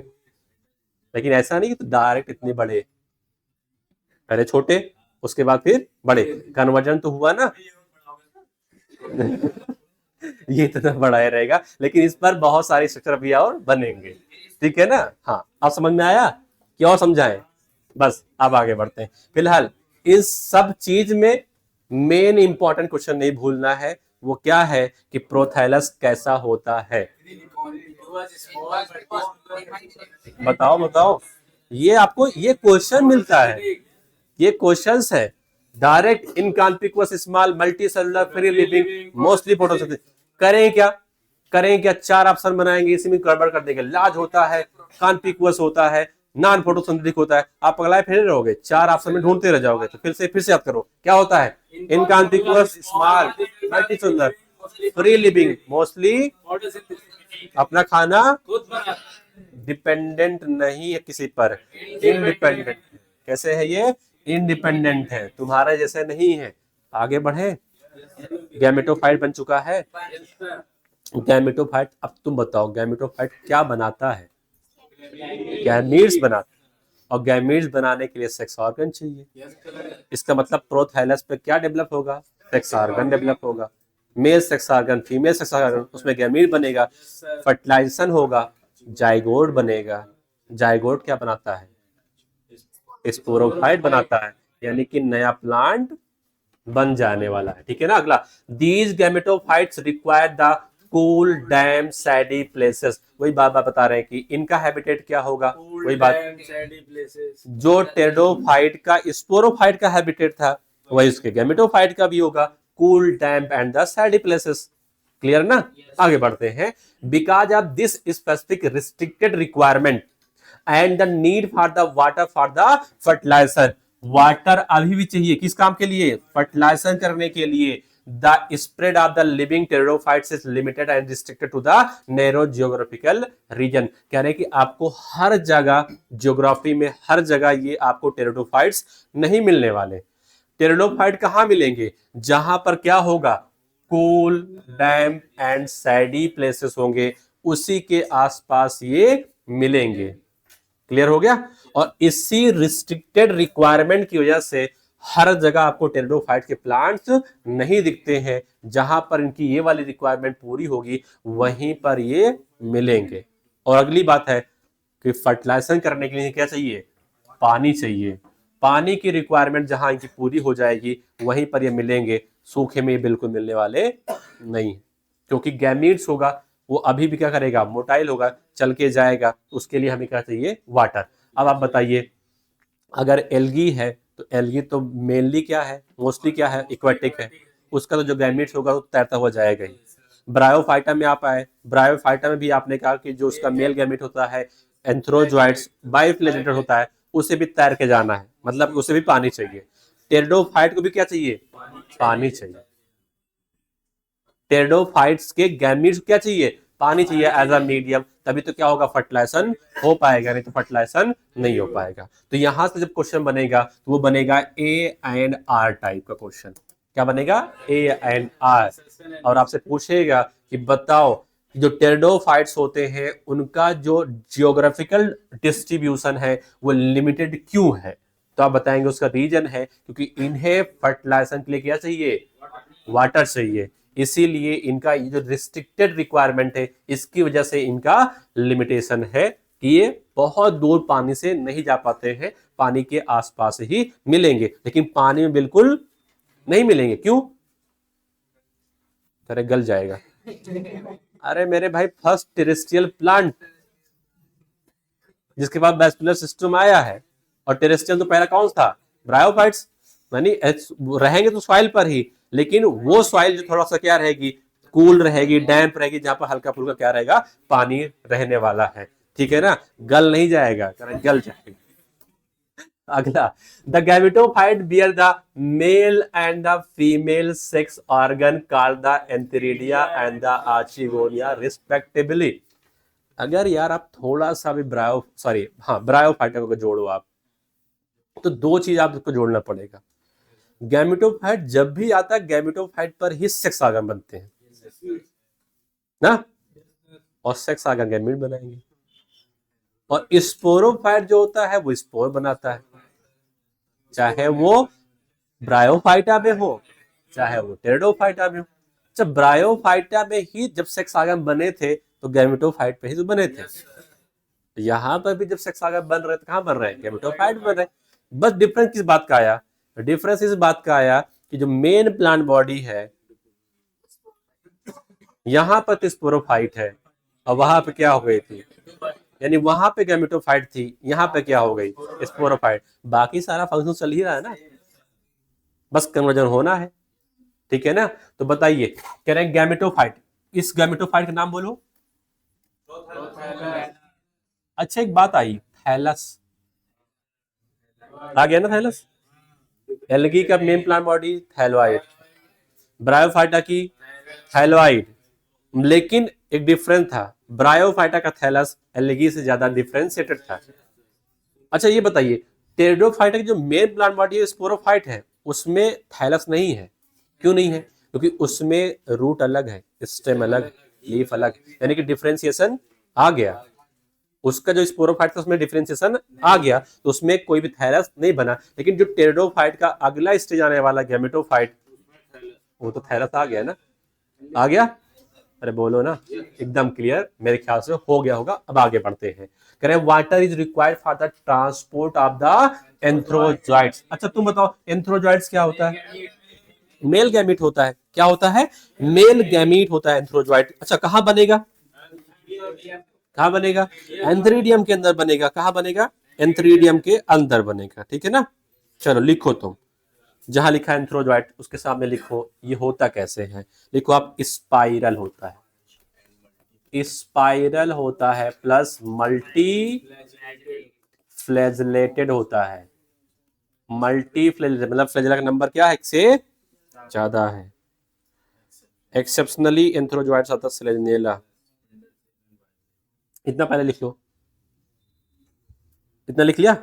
लेकिन ऐसा नहीं कि तुम डायरेक्ट इतने बड़े, पहले छोटे, उसके बाद फिर बड़े, कन्वर्जन तो हुआ ना। ये इतना बड़ा ही रहेगा, लेकिन इस पर बहुत सारे स्ट्रक्चर अभी और बनेंगे। ठीक है ना? हाँ, अब समझ में आया कि और समझाएं? बस अब आगे बढ़ते हैं। फिलहाल इस सब चीज में मेन इंपॉर्टेंट क्वेश्चन नहीं भूलना है, वो क्या है कि प्रोथैलस कैसा होता है? बताओ बताओ, ये आपको ये क्वेश्चन मिलता है, ये क्वेश्चंस है। Direct inconspicuous small multi cellular free living mostly photosynthesis. करें क्या? करें क्या? चार ऑप्शन बनाएंगे, इसी में गड़बड़ कर देंगे। लार्ज होता है, कॉन्स्पिकुअस होता है, नॉन फोटोसिंथेटिक होता है। आप पगलाए फिर रहोगे, चार ऑप्शन में ढूंढते रह जाओगे। तो फिर से याद करो, क्या होता है? Inconspicuous small multi cellular free living mostly अपना खाना, डिपेंडेंट नहीं है किसी पर, इंडिपेंडेंट। कैसे है ये? इंडिपेंडेंट है, तुम्हारे जैसे नहीं है। आगे बढ़े, गैमेटोफाइट बन चुका है। गैमेटोफाइट, अब तुम बताओ गैमेटोफाइट क्या बनाता है? गैमीट्स बनाता है, और गैमीट्स बनाने के लिए सेक्स ऑर्गन चाहिए। इसका मतलब प्रोथैलस पे क्या डेवलप होगा? सेक्स ऑर्गन डेवलप होगा। Male sex organ, female sex organ, उसमें गैमीट बनेगा, फर्टिलाइजेशन होगा, जाइगोट बनेगा। जाइगोट क्या बनाता है? स्पोरोफाइट बनाता है, यानी कि नया प्लांट बन जाने वाला है। ठीक है ना। अगला, these gametophytes require the cool dam सैडी places. वही बात बता रहे हैं कि इनका हैबिटेट क्या होगा, वही बात जो टेरिडोफाइट का स्पोरोफाइट का हैबिटेट था वही उसके गैमेटोफाइट का भी होगा, cool damp and the shady places. Clear ना। आगे बढ़ते हैं। Because of this specific restricted requirement and the need for the water for the fertiliser, water अभी भी चाहिए किस काम के लिए? फर्टिलाइजेशन करने के लिए। The spread of the living pteridophytes is limited and restricted to the narrow geographical region. कह रहे हैं कि आपको हर जगह ज्योग्राफी में हर जगह ये आपको टेरिडोफाइट्स नहीं मिलने वाले। टेरिडोफाइट कहां मिलेंगे? जहां पर क्या होगा? कूल डैम्प एंड सैडी प्लेसेस होंगे, उसी के आसपास ये मिलेंगे। क्लियर हो गया। और इसी रिस्ट्रिक्टेड रिक्वायरमेंट की वजह से हर जगह आपको टेरिडोफाइट के प्लांट्स नहीं दिखते हैं। जहां पर इनकी ये वाली रिक्वायरमेंट पूरी होगी वहीं पर ये मिलेंगे। और अगली बात है कि फर्टिलाइजेशन करने के लिए क्या चाहिए? पानी चाहिए। पानी की रिक्वायरमेंट जहां इनकी पूरी हो जाएगी वहीं पर ये मिलेंगे, सूखे में ये बिल्कुल मिलने वाले नहीं, क्योंकि गैमीट्स होगा वो अभी भी क्या करेगा? मोटाइल होगा, चल के जाएगा। उसके लिए हमें क्या चाहिए? वाटर। अब आप बताइए, अगर एल्गी है तो एल्गी तो मेनली क्या है? मोस्टली क्या है? एक्वाटिक है। उसका तो जो गैमीट्स होगा वो तैरता हुआ जाएगा ही। ब्रायोफाइटा में आप आए, ब्रायोफाइटा में भी आपने कहा कि जो उसका मेल गैमीट होता है एंथ्रोजॉइड्स बायोफ्लेजेलेटेड होता है, उसे भी तैर के जाना है, मतलब उसे भी पानी चाहिए। टेरिडोफाइट को भी क्या चाहिए? पानी चाहिए। टेरिडोफाइट्स के गैमीट्स क्या चाहिए? पानी चाहिए एज अ मीडियम, तभी तो क्या होगा? फर्टिलाइजेशन हो पाएगा, नहीं तो फर्टिलाइजेशन नहीं हो पाएगा। तो यहां से जब क्वेश्चन बनेगा तो वो बनेगा ए एंड आर टाइप का क्वेश्चन। क्या बनेगा? A and R. और आपसे पूछेगा कि बताओ जो टेरिडोफाइट्स होते हैं उनका जो जियोग्राफिकल डिस्ट्रीब्यूशन है वो लिमिटेड क्यों है? तो आप बताएंगे उसका रीजन है क्योंकि इन्हें फर्टिलाइजेशन के लिए क्या चाहिए? वाटर चाहिए। इसीलिए इनका ये जो रिस्ट्रिक्टेड रिक्वायरमेंट है इसकी वजह से इनका लिमिटेशन है कि ये बहुत दूर पानी से नहीं जा पाते हैं, पानी के आसपास ही मिलेंगे, लेकिन पानी में बिल्कुल नहीं मिलेंगे। क्यों? अरे गल जाएगा। अरे मेरे भाई, फर्स्ट टेरेस्ट्रियल प्लांट जिसके बाद वेस्कुलर सिस्टम आया है, और टेरेस्ट्रियल तो पहला कौन था? ब्रायोफाइट्स। यानी रहेंगे तो सॉइल पर ही, लेकिन वो सॉइल जो थोड़ा सा क्या रहेगी? कूल रहेगी, डैम्प रहेगी, जहां पर हल्का फुल्का क्या रहेगा? पानी रहने वाला है। ठीक है ना। गल नहीं जाएगा, गल जाएगा। अगला, the gametophyte bear the male and the female sex organ called the antheridia and the archegonia respectively. अगर यार आप थोड़ा सा भी ब्रायोफाइटा को जोड़ो आप, तो दो चीज आपको जोड़ना पड़ेगा। गैमेटोफाइट जब भी आता है गैमेटोफाइट पर ही सेक्स ऑर्गन बनते हैं ना, और सेक्स ऑर्गन गैमेट बनाएंगे। और स्पोरोफाइट जो होता है वो स्पोर बनाता है, चाहे वो ब्रायोफाइटा में हो चाहे वो टेरिडोफाइटा में हो। जब ब्रायोफाइटा में ही जब सेक्स ऑर्गन बने थे तो गैमेटोफाइट पे ही तो बने थे। यहां पर भी जब सेक्स ऑर्गन बन रहे थे कहां बन रहे हैं? गैमेटोफाइट बन रहे हैं। बस डिफरेंस किस बात का आया? डिफरेंस इस बात का आया कि जो मेन प्लांट बॉडी है यहां पर तो स्पोरोफाइट है, और वहां पे क्या हो गई थी? यानी वहां पे गैमेटोफाइट थी, यहाँ पे क्या हो गई? स्पोरोफाइट। बाकी सारा फंक्शन चल ही रहा है ना, बस कन्वर्जन होना है। ठीक है ना। तो बताइए, कह रहे हैं गैमेटोफाइट, इस गैमेटोफाइट का नाम बोलो। अच्छा एक बात आई, थैलस आ गया ना। थैलस, एल्गी का main plant body thalloid, bryophyta की थैलोइड। लेकिन एक डिफरेंस था, ब्रायोफाइटा का थैलस एल्गी से ज्यादा डिफरेंशिएटेड था। अच्छा ये बताइए, टेरिडोफाइटा की जो मेन प्लांट बॉडी है स्पोरोफाइट है, उसमें थैलस नहीं है। क्यों नहीं है? क्योंकि उसमें रूट अलग है, स्टेम अलग, लीफ अलग, यानी कि डिफरेंशिएशन आ गया। उसका जो स्पोरोफाइट था उसमें डिफरेंशिएशन आ गया, तो उसमें कोई भी थैलस नहीं बना। लेकिन जो टेरिडोफाइट का अगला स्टेज आने वाला गैमेटोफाइट, वो तो थैलस आ गया ना। आ गया? अरे बोलो ना। एकदम क्लियर, मेरे ख्याल से हो गया होगा। अब आगे बढ़ते हैं। कह रहे हैं water is required for the transport of the antherozoids. अच्छा तुम बताओ एंथ्रोजॉइट्स क्या होता है? मेल गैमीट होता है। क्या होता है? मेल गैमीट होता है एंथ्रोजॉइट। अच्छा कहां बनेगा? कहां बनेगा? एंथ्रीडियम के अंदर बनेगा। कहां बनेगा? एंथ्रीडियम के अंदर बनेगा। ठीक है ना? चलो लिखो तुम, जहां लिखा है एंथ्रोजॉइट उसके सामने लिखो ये होता कैसे है। लिखो आप, स्पाइरल होता है, स्पाइरल होता है प्लस मल्टी फ्लैजलेटेड होता है। मल्टी फ्लैजलेटेड मतलब फ्लैजला का नंबर क्या है? एक से ज्यादा है। एक्सेप्शनली एंथ्रोजॉइट्स आता सेलेनियला। इतना पहले लिख लो, इतना लिख लिया।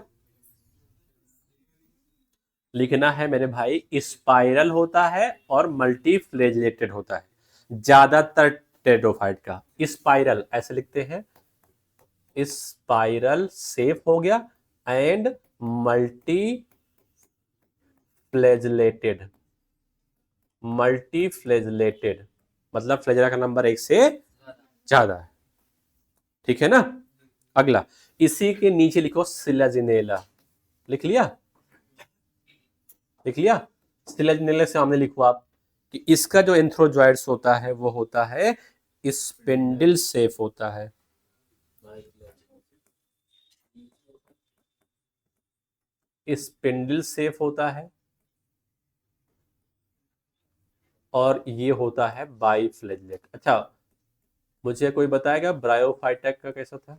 लिखना है मेरे भाई, स्पाइरल होता है और मल्टी फ्लैजलेटेड होता है ज्यादातर टेट्रोफाइट का। स्पाइरल ऐसे लिखते हैं, स्पाइरल सेफ हो गया, and multi flagellated. Multi flagellated मतलब फ्लैजला का नंबर एक से ज्यादा है। ठीक है ना? अगला, इसी के नीचे लिखो सिलाजिनेला। लिख लिया? लिख लिया? सिलाजिनेला के सामने लिखो आप कि इसका जो एंथ्रोजॉइड्स होता है वो होता है स्पिंडल सेफ होता है। स्पिंडल सेफ होता है और ये होता है बाइफ्लैजलेट। अच्छा मुझे कोई बताएगा ब्रायोफाइटेक का कैसा था?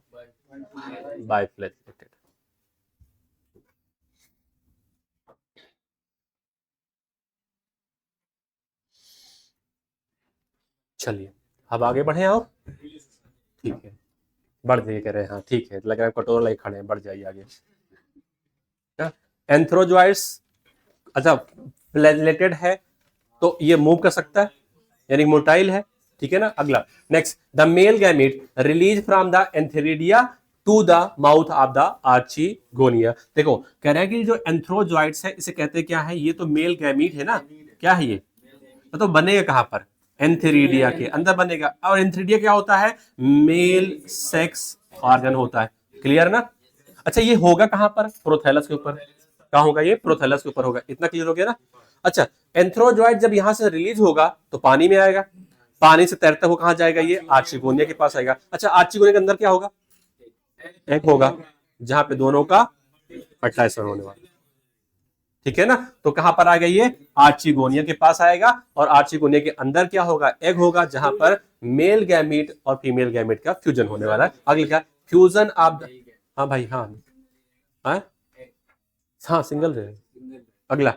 बाइफ्लैजलेटेड। चलिए अब आगे बढ़े और। ठीक है, बढ़ जाइए, कह रहे हैं हाँ ठीक है, लग रहा है कटोरा लेके खड़े हैं, बढ़ जाइए आगे। एंथ्रोजॉइड्स, अच्छा फ्लैजलेटेड है तो ये मूव कर सकता है यानी मोटाइल है। ठीक है ना? अगला, next, the male gamete release from the antheridia to the mouth of the archegonia. देखो कह रहे हैं कि जो एंथ्रोजॉइड्स है इसे कहते हैं क्या है? ये तो मेल गैमीट है ना, क्या है ये? तो बनेगा कहां पर? एंथेरिडिया के अंदर बनेगा। और एंथेरिडिया क्या होता है? मेल सेक्स ऑर्गन होता है। क्लियर ना? अच्छा ये होगा कहां पर? प्रोथैलस के ऊपर। कहां होगा ये? प्रोथैलस के ऊपर होगा। इतना क्लियर हो गया ना? अच्छा एंथ्रोजॉइड जब यहां से रिलीज होगा तो पानी में आएगा, पानी से तैरता हुआ कहां जाएगा? ये आर्चिगोनिया के पास आएगा। अच्छा आर्चिगोनिया के अंदर क्या होगा? एग होगा, जहां पे दोनों का फर्टिलाइजेशन होने वाला। ठीक है ना? तो कहां पर आ गई ये? आर्चिगोनिया के पास आएगा और आर्चिगोनिया के अंदर क्या होगा? एग होगा, जहां पर मेल गैमीट और फीमेल गैमीट का फ्यूजन होने वाला है। अगले क्या? फ्यूजन ऑफ, हाँ भाई हाँ, हाँ हाँ सिंगल रहे। अगला,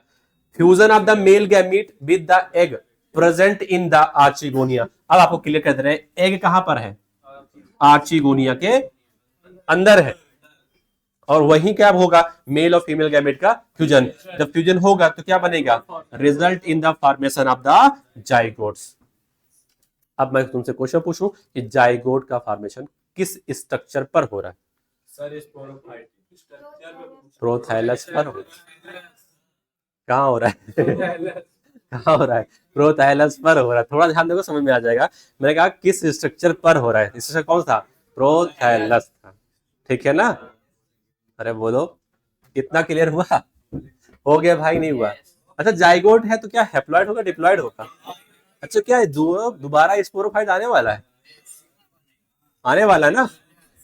fusion of the male gamete with the egg present in the archegonia. अब आपको क्लियर कर दे रहे हैं एग कहां पर है? आर्चिगोनिया के अंदर है, और वहीं क्या होगा? मेल और फीमेल गैमेट का फ्यूजन। जब फ्यूजन होगा तो क्या बनेगा? Result in the formation of the zygotes. अब मैं तुमसे क्वेश्चन पूछूं कि जाइगोट का फॉर्मेशन किस स्ट्रक्चर पर हो रहा है? प्रोथैलस पर हो, कहां हो रहा है? कहां हो रहा है? प्रोथैलस पर हो रहा है। थोड़ा ध्यान देखो समझ में आ जाएगा। मैंने कहा किस स्ट्रक्चर पर हो रहा है, स्ट्रक्चर कौन था? प्रोथैलस था। ठीक है ना? अरे बोलो, कितना क्लियर हुआ? हो गया भाई? नहीं हुआ? अच्छा जाइगोट है तो क्या हैप्लॉइड होगा डिप्लॉइड होगा? अच्छा क्या है दोबारा स्पोरोफाइट आने वाला है? आने वाला है ना?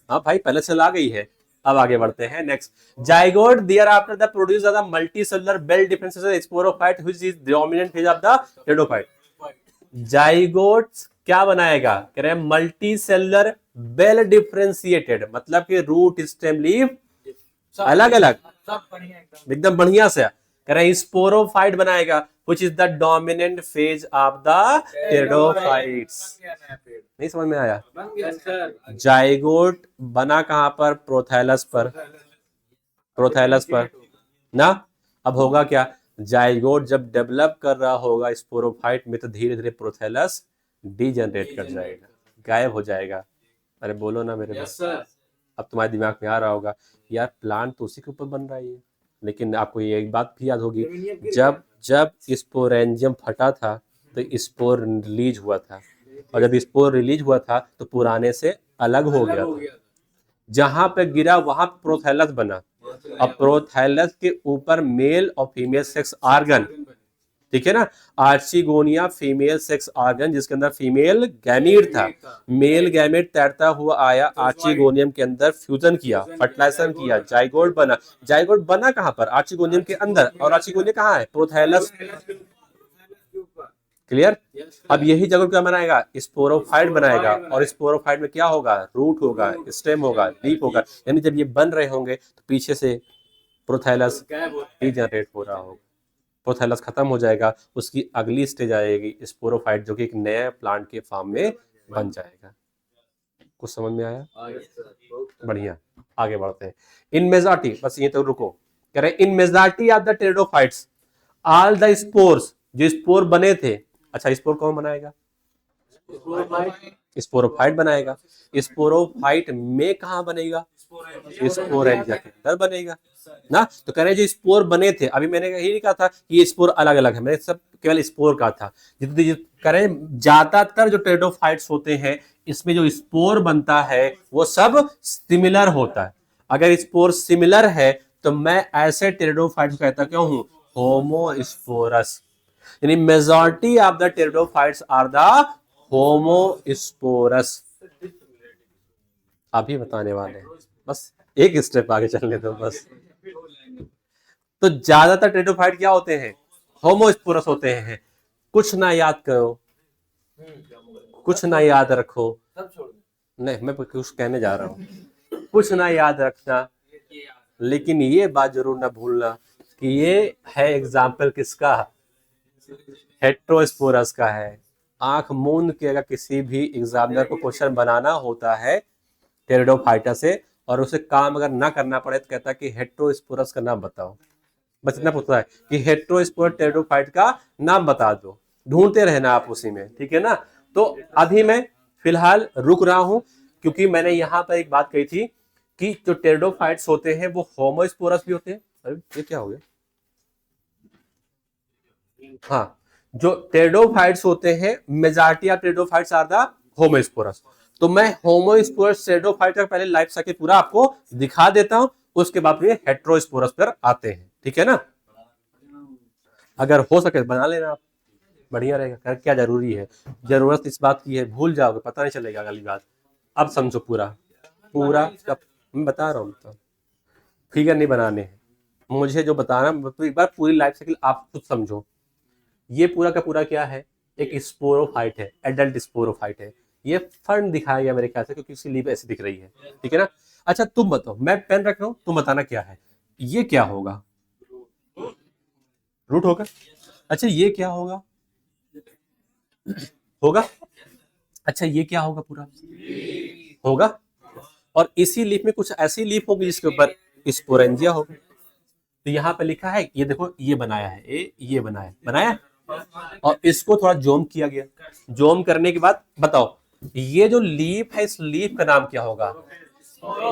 हाँ भाई पहले से आ गई है। अब आगे बढ़ते हैं। Next, zygote thereafter the produce the multi cellular well differentiation sporophyte which is dominant phase of the pteridophyte. जाइगोट क्या बनाएगा? कह रहे हैं मल्टी सेलुलर बेल डिफरेंशिएटेड, मतलब कि रूट स्टेम लीफ अलग अलग, एकदम बढ़िया से। कह रहे हैं स्पोरोफाइट बनाएगा which is the dominant phase of the pteridophytes. नहीं समझ में आया? जाइगोट बना कहां पर? प्रोथैलस पर। प्रोथैलस पर ना? अब होगा क्या? जाइगोट जब डेवलप कर रहा होगा स्पोरोफाइट में तो धीरे धीरे प्रोथैलस डीजनरेट कर जाएगा, गायब हो जाएगा। अरे बोलो ना मेरे भाई। अब तुम्हारे दिमाग में आ रहा होगा यार प्लांट तो उसी के ऊपर बन रहा है ये। लेकिन आपको ये एक बात भी याद होगी, जब जब स्पोरेंजियम फटा था तो स्पोर रिलीज हुआ था, और जब स्पोर रिलीज हुआ था तो पुराने से अलग हो गया था। जहां पे गिरा वहां प्रोथैलस बना। अब प्रोथैलस के ऊपर मेल और फीमेल सेक्स ऑर्गन, ठीक है ना, आर्चिगोनिया फीमेल सेक्स ऑर्गन जिसके अंदर फीमेल गैमीट था, मेल गैमीट तैरता हुआ आया, आर्चिगोनियम के अंदर फ्यूजन किया, फर्टिलाइजेशन किया, जाइगोट बना। जाइगोट बना कहां पर? आर्चिगोनियम के अंदर। और आर्चिगोनियम कहां है? प्रोथैलस। क्लियर? अब यही जगह क्या बनाएगा? स्पोरोफाइट बनाएगा। और स्पोरोफाइट में क्या होगा? रूट होगा, स्टेम होगा, लीफ होगा। यानी जब ये बन रहे होंगे तो पीछे से प्रोथैलस जनरेट हो रहा होगा। प्रोथैलस खत्म हो जाएगा, उसकी अगली स्टेज आएगी स्पोरोफाइट, जो कि एक नए प्लांट के फॉर्म में बन जाएगा। कुछ समझ में आया? बढ़िया, आगे बढ़ते हैं। इन मेजॉरिटी, बस ये तो रुको, कह रहे इन majority of the pteridophytes all the spores, जो स्पोर बने थे। अच्छा, स्पोर कौन बनाएगा? स्पोरोफाइट बनाएगा। स्पोरोफाइट में कहां बनेगा? स्पोरेंजिया के अंदर बनेगा ना। तो कह रहे जो स्पोर बने थे, अभी मैंने यही नहीं कहा था कि ये स्पोर अलग अलग है, मैंने सब केवल स्पोर का था। जितने कह रहे ज्यादातर जो टेरिडोफाइट्स होते हैं इसमें जो स्पोर बनता है वो सब सिमिलर होता है। अगर स्पोर सिमिलर है तो मैं ऐसे टेरिडोफाइट्स कहता क्यों हूं? होमोस्पोरस। यानी majority of the pteridophytes are the homosporous. अभी बताने वाले हैं, बस एक स्टेप आगे चलने दो बस। तो ज्यादातर टेरिडोफाइट क्या होते हैं? होमोस्पोरस होते हैं। कुछ ना याद करो, कुछ ना याद रखो, नहीं मैं कुछ कहने जा रहा हूं। कुछ ना याद रखना, लेकिन ये बात जरूर ना भूलना कि ये है एग्जाम्पल किसका? हेट्रोस्पोरस का है। आंख मूंद के अगर किसी भी एग्जामिनर को क्वेश्चन बनाना होता है टेरिडोफाइटा से और उसे काम अगर ना करना पड़े तो कहता है कि हेट्रोस्पोरस का नाम बताओ। बस इतना पूछता है कि हेट्रोस्पोरस टेरिडोफाइट का नाम बता दो, ढूंढते रहना आप उसी में, ठीक है ना। तो अभी मैं फिलहाल रुक रहा हूं क्योंकि मैंने यहां पर एक बात कही थी कि जो टेरिडोफाइट्स होते हैं वो होमोस्पोरस भी होते हैं। अरे ये क्या हो गया? हाँ, जो टेरिडोफाइट्स होते हैं majority of pteridophytes are the homosporous. तो मैं होमोस्पोरस टेरिडोफाइट का पहले लाइफ साइकिल पूरा आपको दिखा देता हूं, उसके बाद ये हेट्रोस्पोरस पर आते हैं, ठीक है ना। अगर हो सके बना लेना आप, बढ़िया रहेगा। क्या जरूरी है? जरूरत इस बात की है, भूल जाओगे पता नहीं चलेगा अगली बात। अब समझो पूरा पूरा मैं बता रहा हूँ, तो फिगर नहीं बनाने हैं मुझे, जो बताना तो एक बार पूरी लाइफ साइकिल आप खुद समझो। ये पूरा का पूरा क्या है? एक स्पोरोफाइट है, एडल्ट स्पोरोफाइट है। ये फन दिखाया गया मेरे ख्याल से क्योंकि उसकी लीफ ऐसी दिख रही है, ठीक है ना। अच्छा तुम बताओ, मैं पेन रख रहा हूं, तुम बताना क्या है। ये क्या होगा? रूट होगा। अच्छा ये क्या होगा? होगा। अच्छा ये क्या होगा? पूरा होगा। और इसी लीफ में कुछ ऐसी लीफ होगी जिसके ऊपर स्पोरेंजिया होगा। तो यहाँ पे लिखा है, ये देखो ये बनाया है, ये बनाया बनाया और इसको थोड़ा जोम किया गया। जोम करने के बाद बताओ ये जो लीफ है इस लीफ का नाम क्या होगा?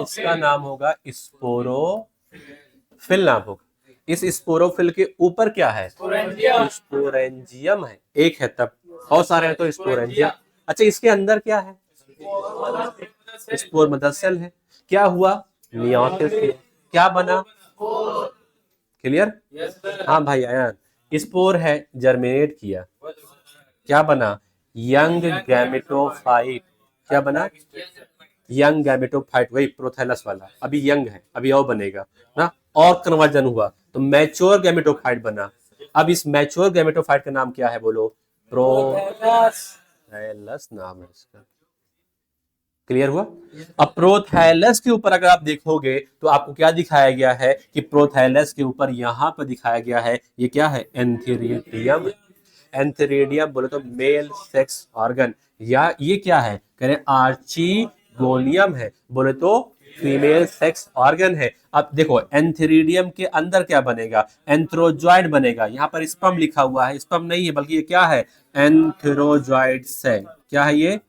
इसका नाम होगा स्पोरोफिल नाम होगा। इस स्पोरोफिल के ऊपर क्या है? स्पोरेंजियम है। एक है तब, बहुत सारे हैं तो स्पोरेंजियम। अच्छा इसके अंदर क्या है? स्पोर मतलब सेल है। क्या हुआ? मियोसिस हुआ। क्या बना? क्लियर? हाँ भाई आयन, स्पोर है, जर्मिनेट किया, क्या बना? Young gametophyte. क्या बना? यंग गैमेटोफाइट, वही प्रोथैलस वाला, अभी यंग है, अभी और बनेगा ना। और कन्वर्जन हुआ तो मैच्योर गैमेटोफाइट बना। अब इस मैच्योर गैमेटोफाइट का नाम क्या है बोलो? प्रोथैलस नाम है इसका। क्लियर हुआ? अब प्रोथैलस के ऊपर अगर आप देखोगे तो आपको क्या दिखाया गया है कि प्रोथैलस के ऊपर यहां पर दिखाया गया है, ये क्या है? एंथेरिडियम। एंथेरिडियम बोले तो मेल सेक्स ऑर्गन, या ये क्या है? कह रहे आर्चिगोनियम है, बोले तो फीमेल सेक्स ऑर्गन है। अब देखो एंथेरिडियम के अंदर क्या बनेगा? एंथ्रोजॉइड बनेगा। यहाँ पर स्पर्म लिखा हुआ है, स्पर्म नहीं है बल्कि ये क्या है? Antherozoid cell. क्या है ये?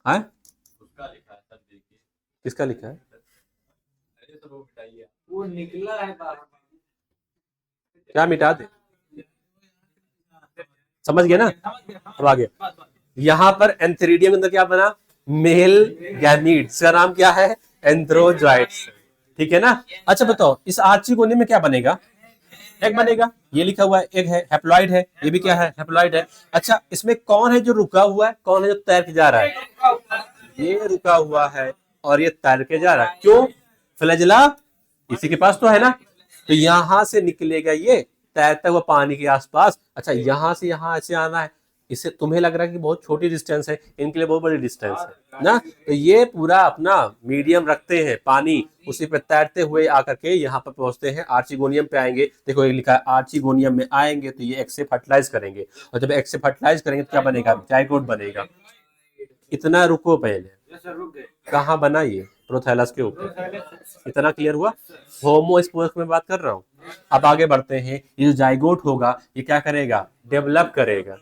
हाँ किसका लिखा है? वो निकला है बाहर। क्या मिटा दे? समझ गया ना? अब आ गया। यहाँ पर एंथेरिडियम के अंदर क्या बना, मेल गैमीट, इसका नाम क्या है, एंथ्रोजॉइट्स, ठीक है ना। अच्छा बताओ इस आर्चिगोनियम में क्या बनेगा, एग बनेगा, ये लिखा हुआ है एग है, हैप्लॉइड है, ये भी क्या है, हैप्लॉइड है। अच्छा इसमें कौन है जो रुका हुआ है, कौन है जो तैर के जा रहा है, ये रुका हुआ है और ये तैर के जा रहा है, क्यों, फ्लैजेला इसी के पास तो है ना, तो यहां से निकलेगा ये तैरता हुआ पानी के आसपास। अच्छा यहां से यहां ऐसे आना है, इससे तुम्हें लग रहा है कि बहुत छोटी डिस्टेंस है, इनके लिए बहुत बड़ी डिस्टेंस है ना, तो ये पूरा अपना मीडियम रखते हैं पानी, उसी पे तैरते हुए आकर के यहाँ पर पहुंचते हैं, आर्चिगोनियम पे आएंगे, देखो ये लिखा है आर्चिगोनियम में आएंगे तो ये एग से फर्टिलाइज करेंगे, और जब एग से फर्टिलाइज करेंगे तो क्या बनेगा, जाइगोट बनेगा। इतना रुको पहले, कहाँ बना ये, प्रोथैलस के ऊपर, इतना क्लियर हुआ, होमोस्पोरस में बात कर रहा हूँ। अब आगे बढ़ते हैं, ये जो जाइगोट होगा ये क्या करेगा, डेवलप करेगा,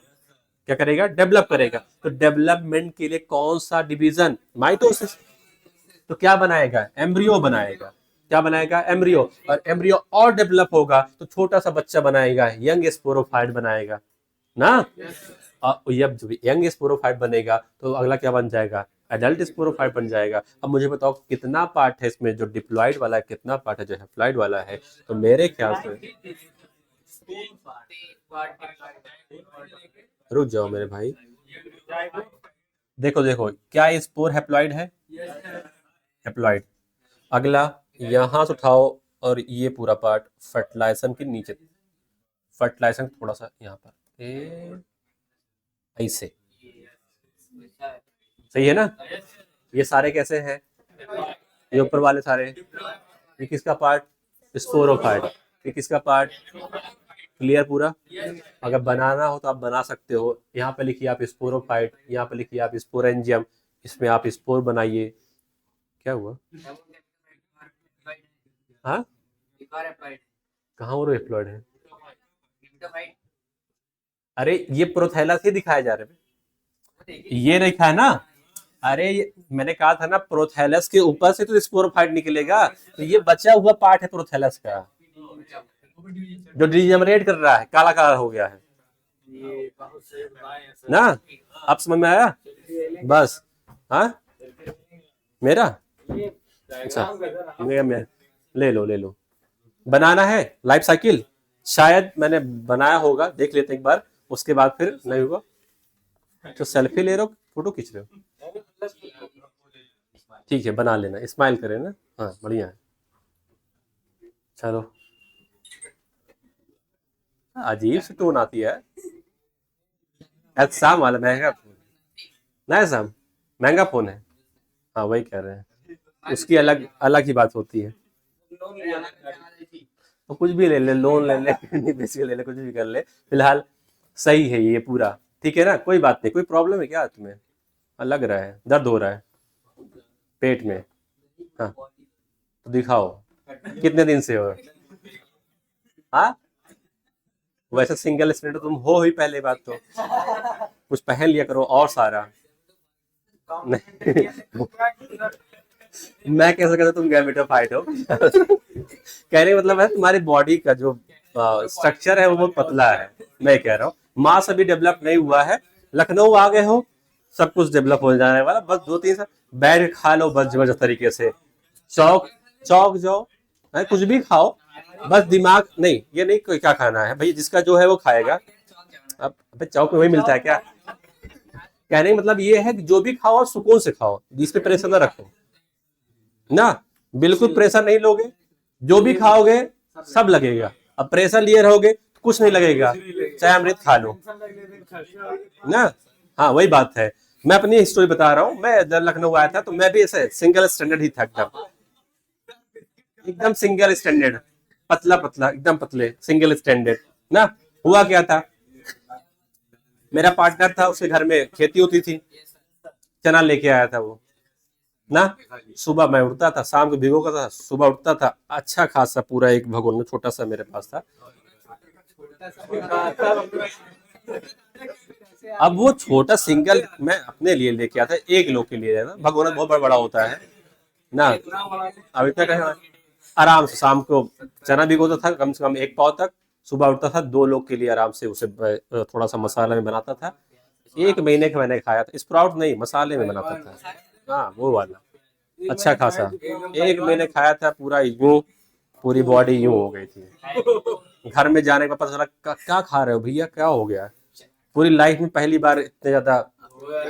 क्या करेगा, डेवलप करेगा, तो डेवलपमेंट के लिए कौन सा डिवीजन, माइटोसिस, तो क्या बनाएगा, एम्ब्रियो बनाएगा, क्या बनाएगा, एम्ब्रियो, और एम्ब्रियो और डेवलप होगा तो छोटा सा बच्चा बनाएगा, यंग स्पोरोफाइट बनाएगा ना, और जब यंग स्पोरोफाइट बनेगा तो अगला क्या बन जाएगा, एडल्ट स्पोरोफाइट बन जाएगा। अब मुझे बताओ कितना पार्ट है इसमें, जो डिप्लॉइड वाला है कितना पार्ट है जो हैप्लॉइड वाला है, तो मेरे ख्याल से, रुक जाओ मेरे भाई, देखो देखो क्या ये स्पोर हैप्लॉइड है, हैप्लॉइड, अगला यहां से उठाओ और ये पूरा पार्ट फर्टिलाइजेशन के नीचे, फर्टिलाइजेशन थोड़ा सा यहाँ पर ऐसे, सही है ना, ये सारे कैसे हैं, ये ऊपर वाले सारे, ये किसका पार्ट, स्पोरोफाइट, ये किसका पार्ट, क्लियर पूरा। अगर बनाना हो तो आप बना सकते हो, यहाँ पे लिखिए आप स्पोरोफाइट, यहाँ पे लिखिए आप स्पोरेंजियम, इसमें आप स्पोर बनाइए, क्या हुआ, हाँ कहाँ वो एप्लॉयड है, अरे ये प्रोथैलस ही दिखाया जा रहा है, ये लिखा है ना, अरे मैंने कहा था ना प्रोथैलस के ऊपर से तो स्पोरोफाइट निकलेगा, तो ये बचा हुआ पार्ट है प्रोथैलस का जो डिजेनरेट कर रहा है, काला काला हो गया है ना, अब समझ में आया, बस, हाँ मेरा, अच्छा मैं ले लो, बनाना है लाइफ साइकिल, शायद मैंने बनाया होगा, देख लेते एक बार, उसके बाद फिर नहीं होगा तो सेल्फी ले रहे हो, फोटो खींच रहे हो, ठीक है बना लेना, स्माइल करे ना, हाँ बढ़िया है, चलो, अजीब सी टोन आती है, शाम वाला महंगा फोन, नया शाम महंगा फोन है, हाँ वही कह रहे हैं, उसकी अलग अलग ही बात होती है, तो कुछ भी ले ले, लोन ले ले बेसिक ले ले, कुछ भी कर ले, फिलहाल सही है ये पूरा, ठीक है ना, कोई बात नहीं, कोई प्रॉब्लम है क्या तुम्हें, लग रहा है दर्द हो रहा है पेट में, हाँ तो दिखाओ कितने दिन से हो, हाँ वैसे सिंगल स्टैंडर्ड तुम हो ही, पहले बात तो कुछ पहन लिया करो और सारा, नहीं मैं कैसे कहता तुम गैमेटोफाइट हो कहने का मतलब है तुम्हारी बॉडी का जो स्ट्रक्चर है वो बहुत पतला है, मैं कह रहा हूँ मास अभी डेवलप नहीं हुआ है, लखनऊ आ गए हो सब कुछ डेवलप हो जाने वाला, बस 2-3 साल बैठ के खा लो बस जबरदस्त तरीके से, चौक चौक जाओ, कुछ भी खाओ, बस दिमाग नहीं, ये नहीं कोई क्या खाना है भाई, जिसका जो है वो खाएगा, अब चौक में वही मिलता है क्या, कहने का मतलब ये है कि जो भी खाओ सुकून से खाओ, जिस पे प्रेशर ना रखो ना, बिल्कुल प्रेशर नहीं लोगे, जो भी खाओगे सब लगेगा, अब प्रेशर लिए रहोगे तो कुछ नहीं लगेगा, चाहे अमृत खा लो ना, हाँ वही बात है, मैं अपनी स्टोरी बता रहा हूँ, मैं जब लखनऊ आया था तो मैं भी ऐसे सिंगल स्टैंडर्ड ही था, एकदम एकदम सिंगल स्टैंडर्ड, पतला पतला एकदम पतले सिंगल स्टैंडर्ड ना, हुआ क्या था, मेरा पार्टनर था उसके घर में खेती होती थी, चना लेके आया था वो ना, सुबह मैं उठता था, शाम को भिगो का था, सुबह उठता था, अच्छा खासा पूरा एक भगोन में छोटा सा मेरे पास था, अब वो छोटा सिंगल मैं अपने लिए लेके आया था, एक लोग के लिए ना, भगोना बहुत बड़ा बड़ा होता है ना, अब इतना कहे आराम से शाम को चना भिगोता था कम से कम 1 पाव तक, सुबह उठता था 2 लोग के लिए आराम से उसे थोड़ा सा मसाला में बनाता था, 1 महीने का मैंने खाया था, स्प्राउट नहीं, मसाले में बनाता था। हाँ वो वाला, अच्छा खासा 1 महीने खाया था, पूरा यूं, पूरी बॉडी यूं हो गई थी। घर में जाने के बाद पता चला क्या खा रहे हो भैया, क्या हो गया। पूरी लाइफ में पहली बार इतने ज्यादा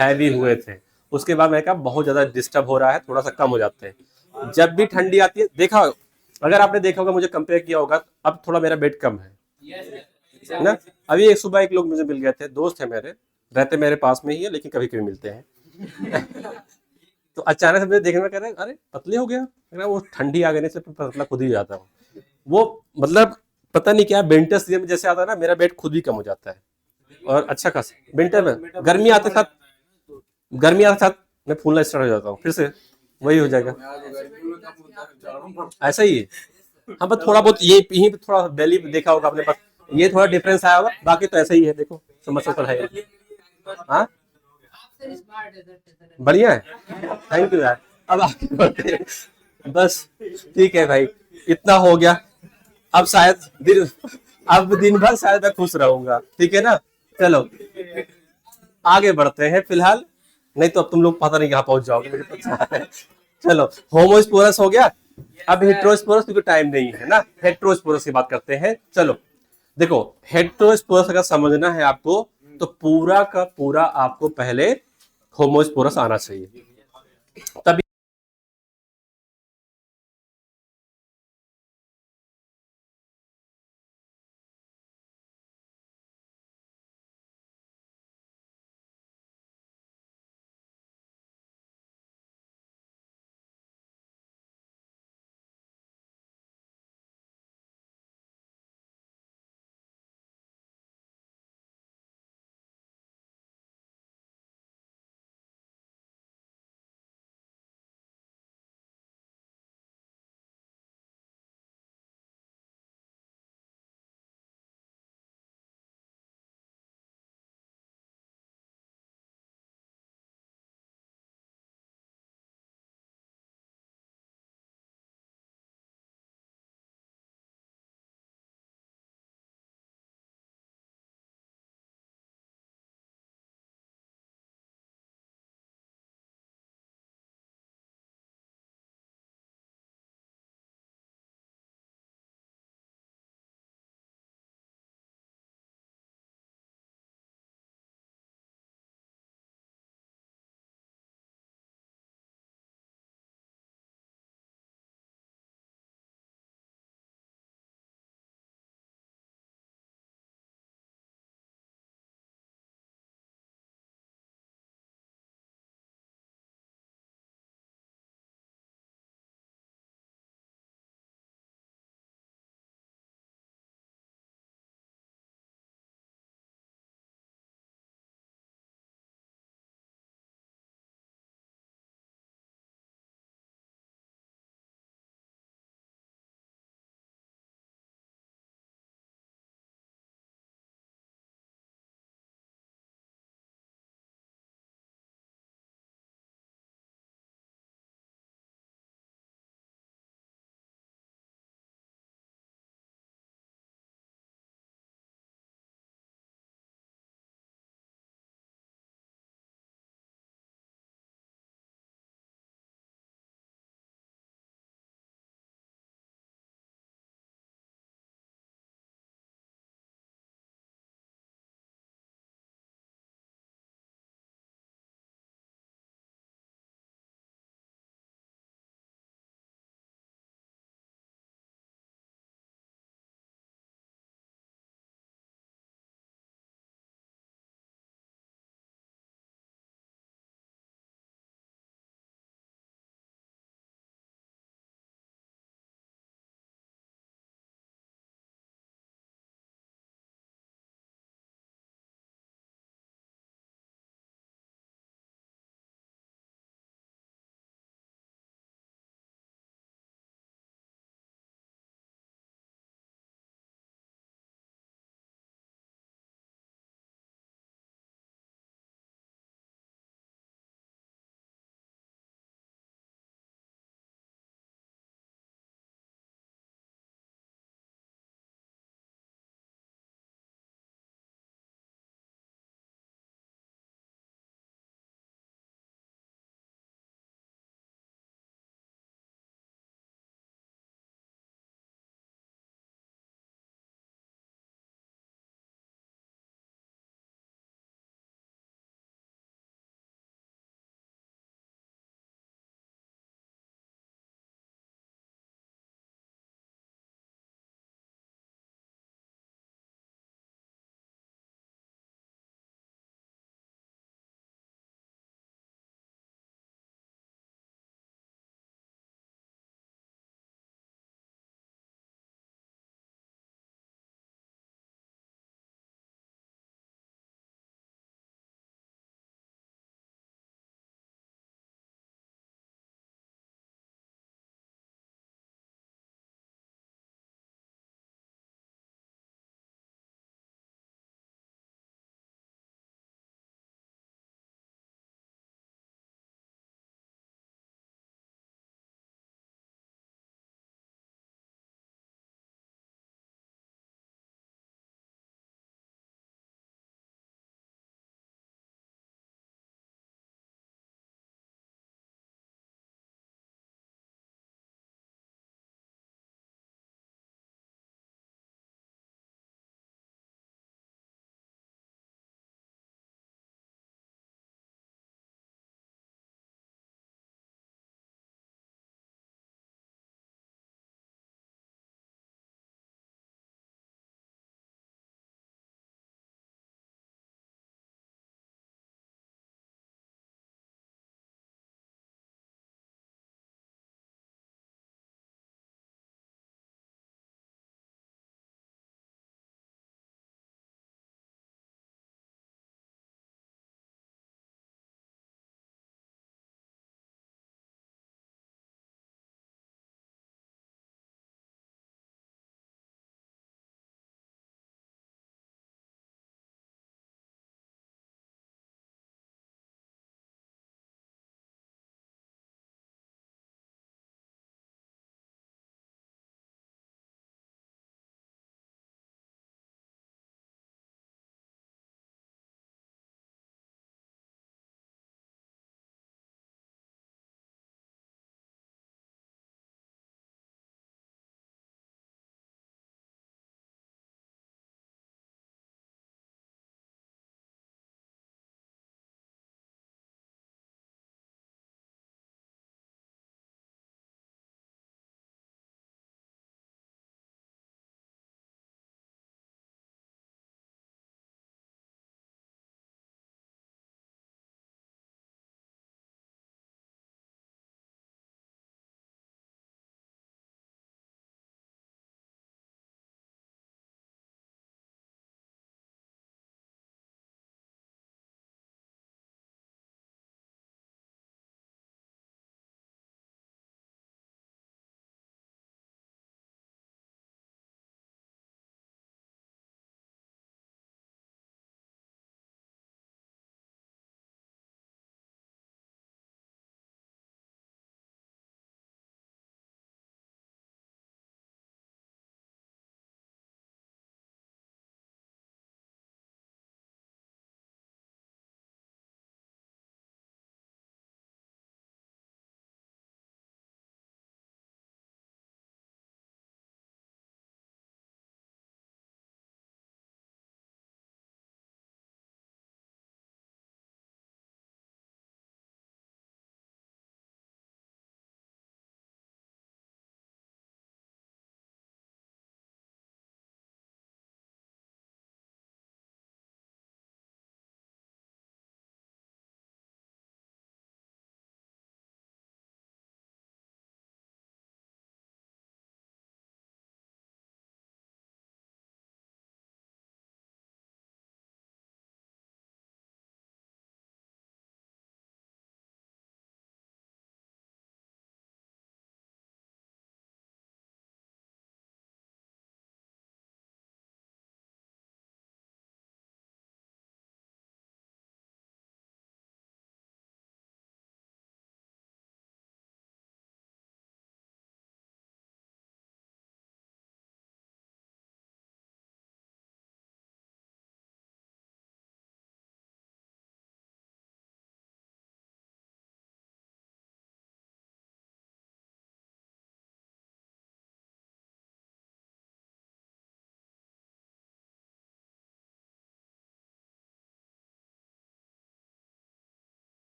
हैवी हुए थे। उसके बाद मैंने कहा बहुत ज्यादा डिस्टर्ब हो रहा है, थोड़ा सा कम हो जाते हैं। जब भी ठंडी आती है, देखा अगर आपने देखा होगा, मुझे कंपेयर किया होगा, अब थोड़ा मेरा वेट कम है ना। अभी एक सुबह एक लोग मुझे मिल गए थे, दोस्त है मेरे, रहते मेरे पास में ही है, लेकिन कभी कभी मिलते हैं। तो अचानक से मुझे देखने में कह रहे अरे पतले हो गया। कह रहा, वो ठंडी आ गई से पतला खुद ही हो जाता हूँ। वो मतलब पता नहीं क्या, विंटर सीजन में जैसे आता है ना, मेरा वेट खुद ही कम हो जाता है। और अच्छा खासा विंटर में, गर्मी आते साथ मैं फूलना स्टार्ट हो जाता हूँ, फिर से वही हो जाएगा। ऐसा ही है। हाँ बस थोड़ा बहुत ये यहीं पे थोड़ा दिल्ली में देखा होगा आपने, बस ये थोड़ा डिफरेंस आया होगा, बाकी तो ऐसा ही है, देखो समझ तो है। हाँ बढ़िया है, थैंक यू यार। अब आगे बढ़ते हैं। बस ठीक है भाई, इतना हो गया। अब शायद दिन अब दिन भर शायद मैं खुश रहूंगा, ठीक है ना। चलो आगे बढ़ते हैं फिलहाल, नहीं तो अब तुम लोग पता नहीं कहाँ पहुंच जाओगे, मुझे पता है। चलो होमोस्पोरस हो गया, अब हेट्रोस्पोरस, क्योंकि टाइम नहीं है ना, हेट्रोस्पोरस की बात करते हैं। चलो देखो, हेट्रोस्पोरस अगर समझना है आपको, तो पूरा का पूरा आपको पहले होमोस्पोरस आना चाहिए, तभी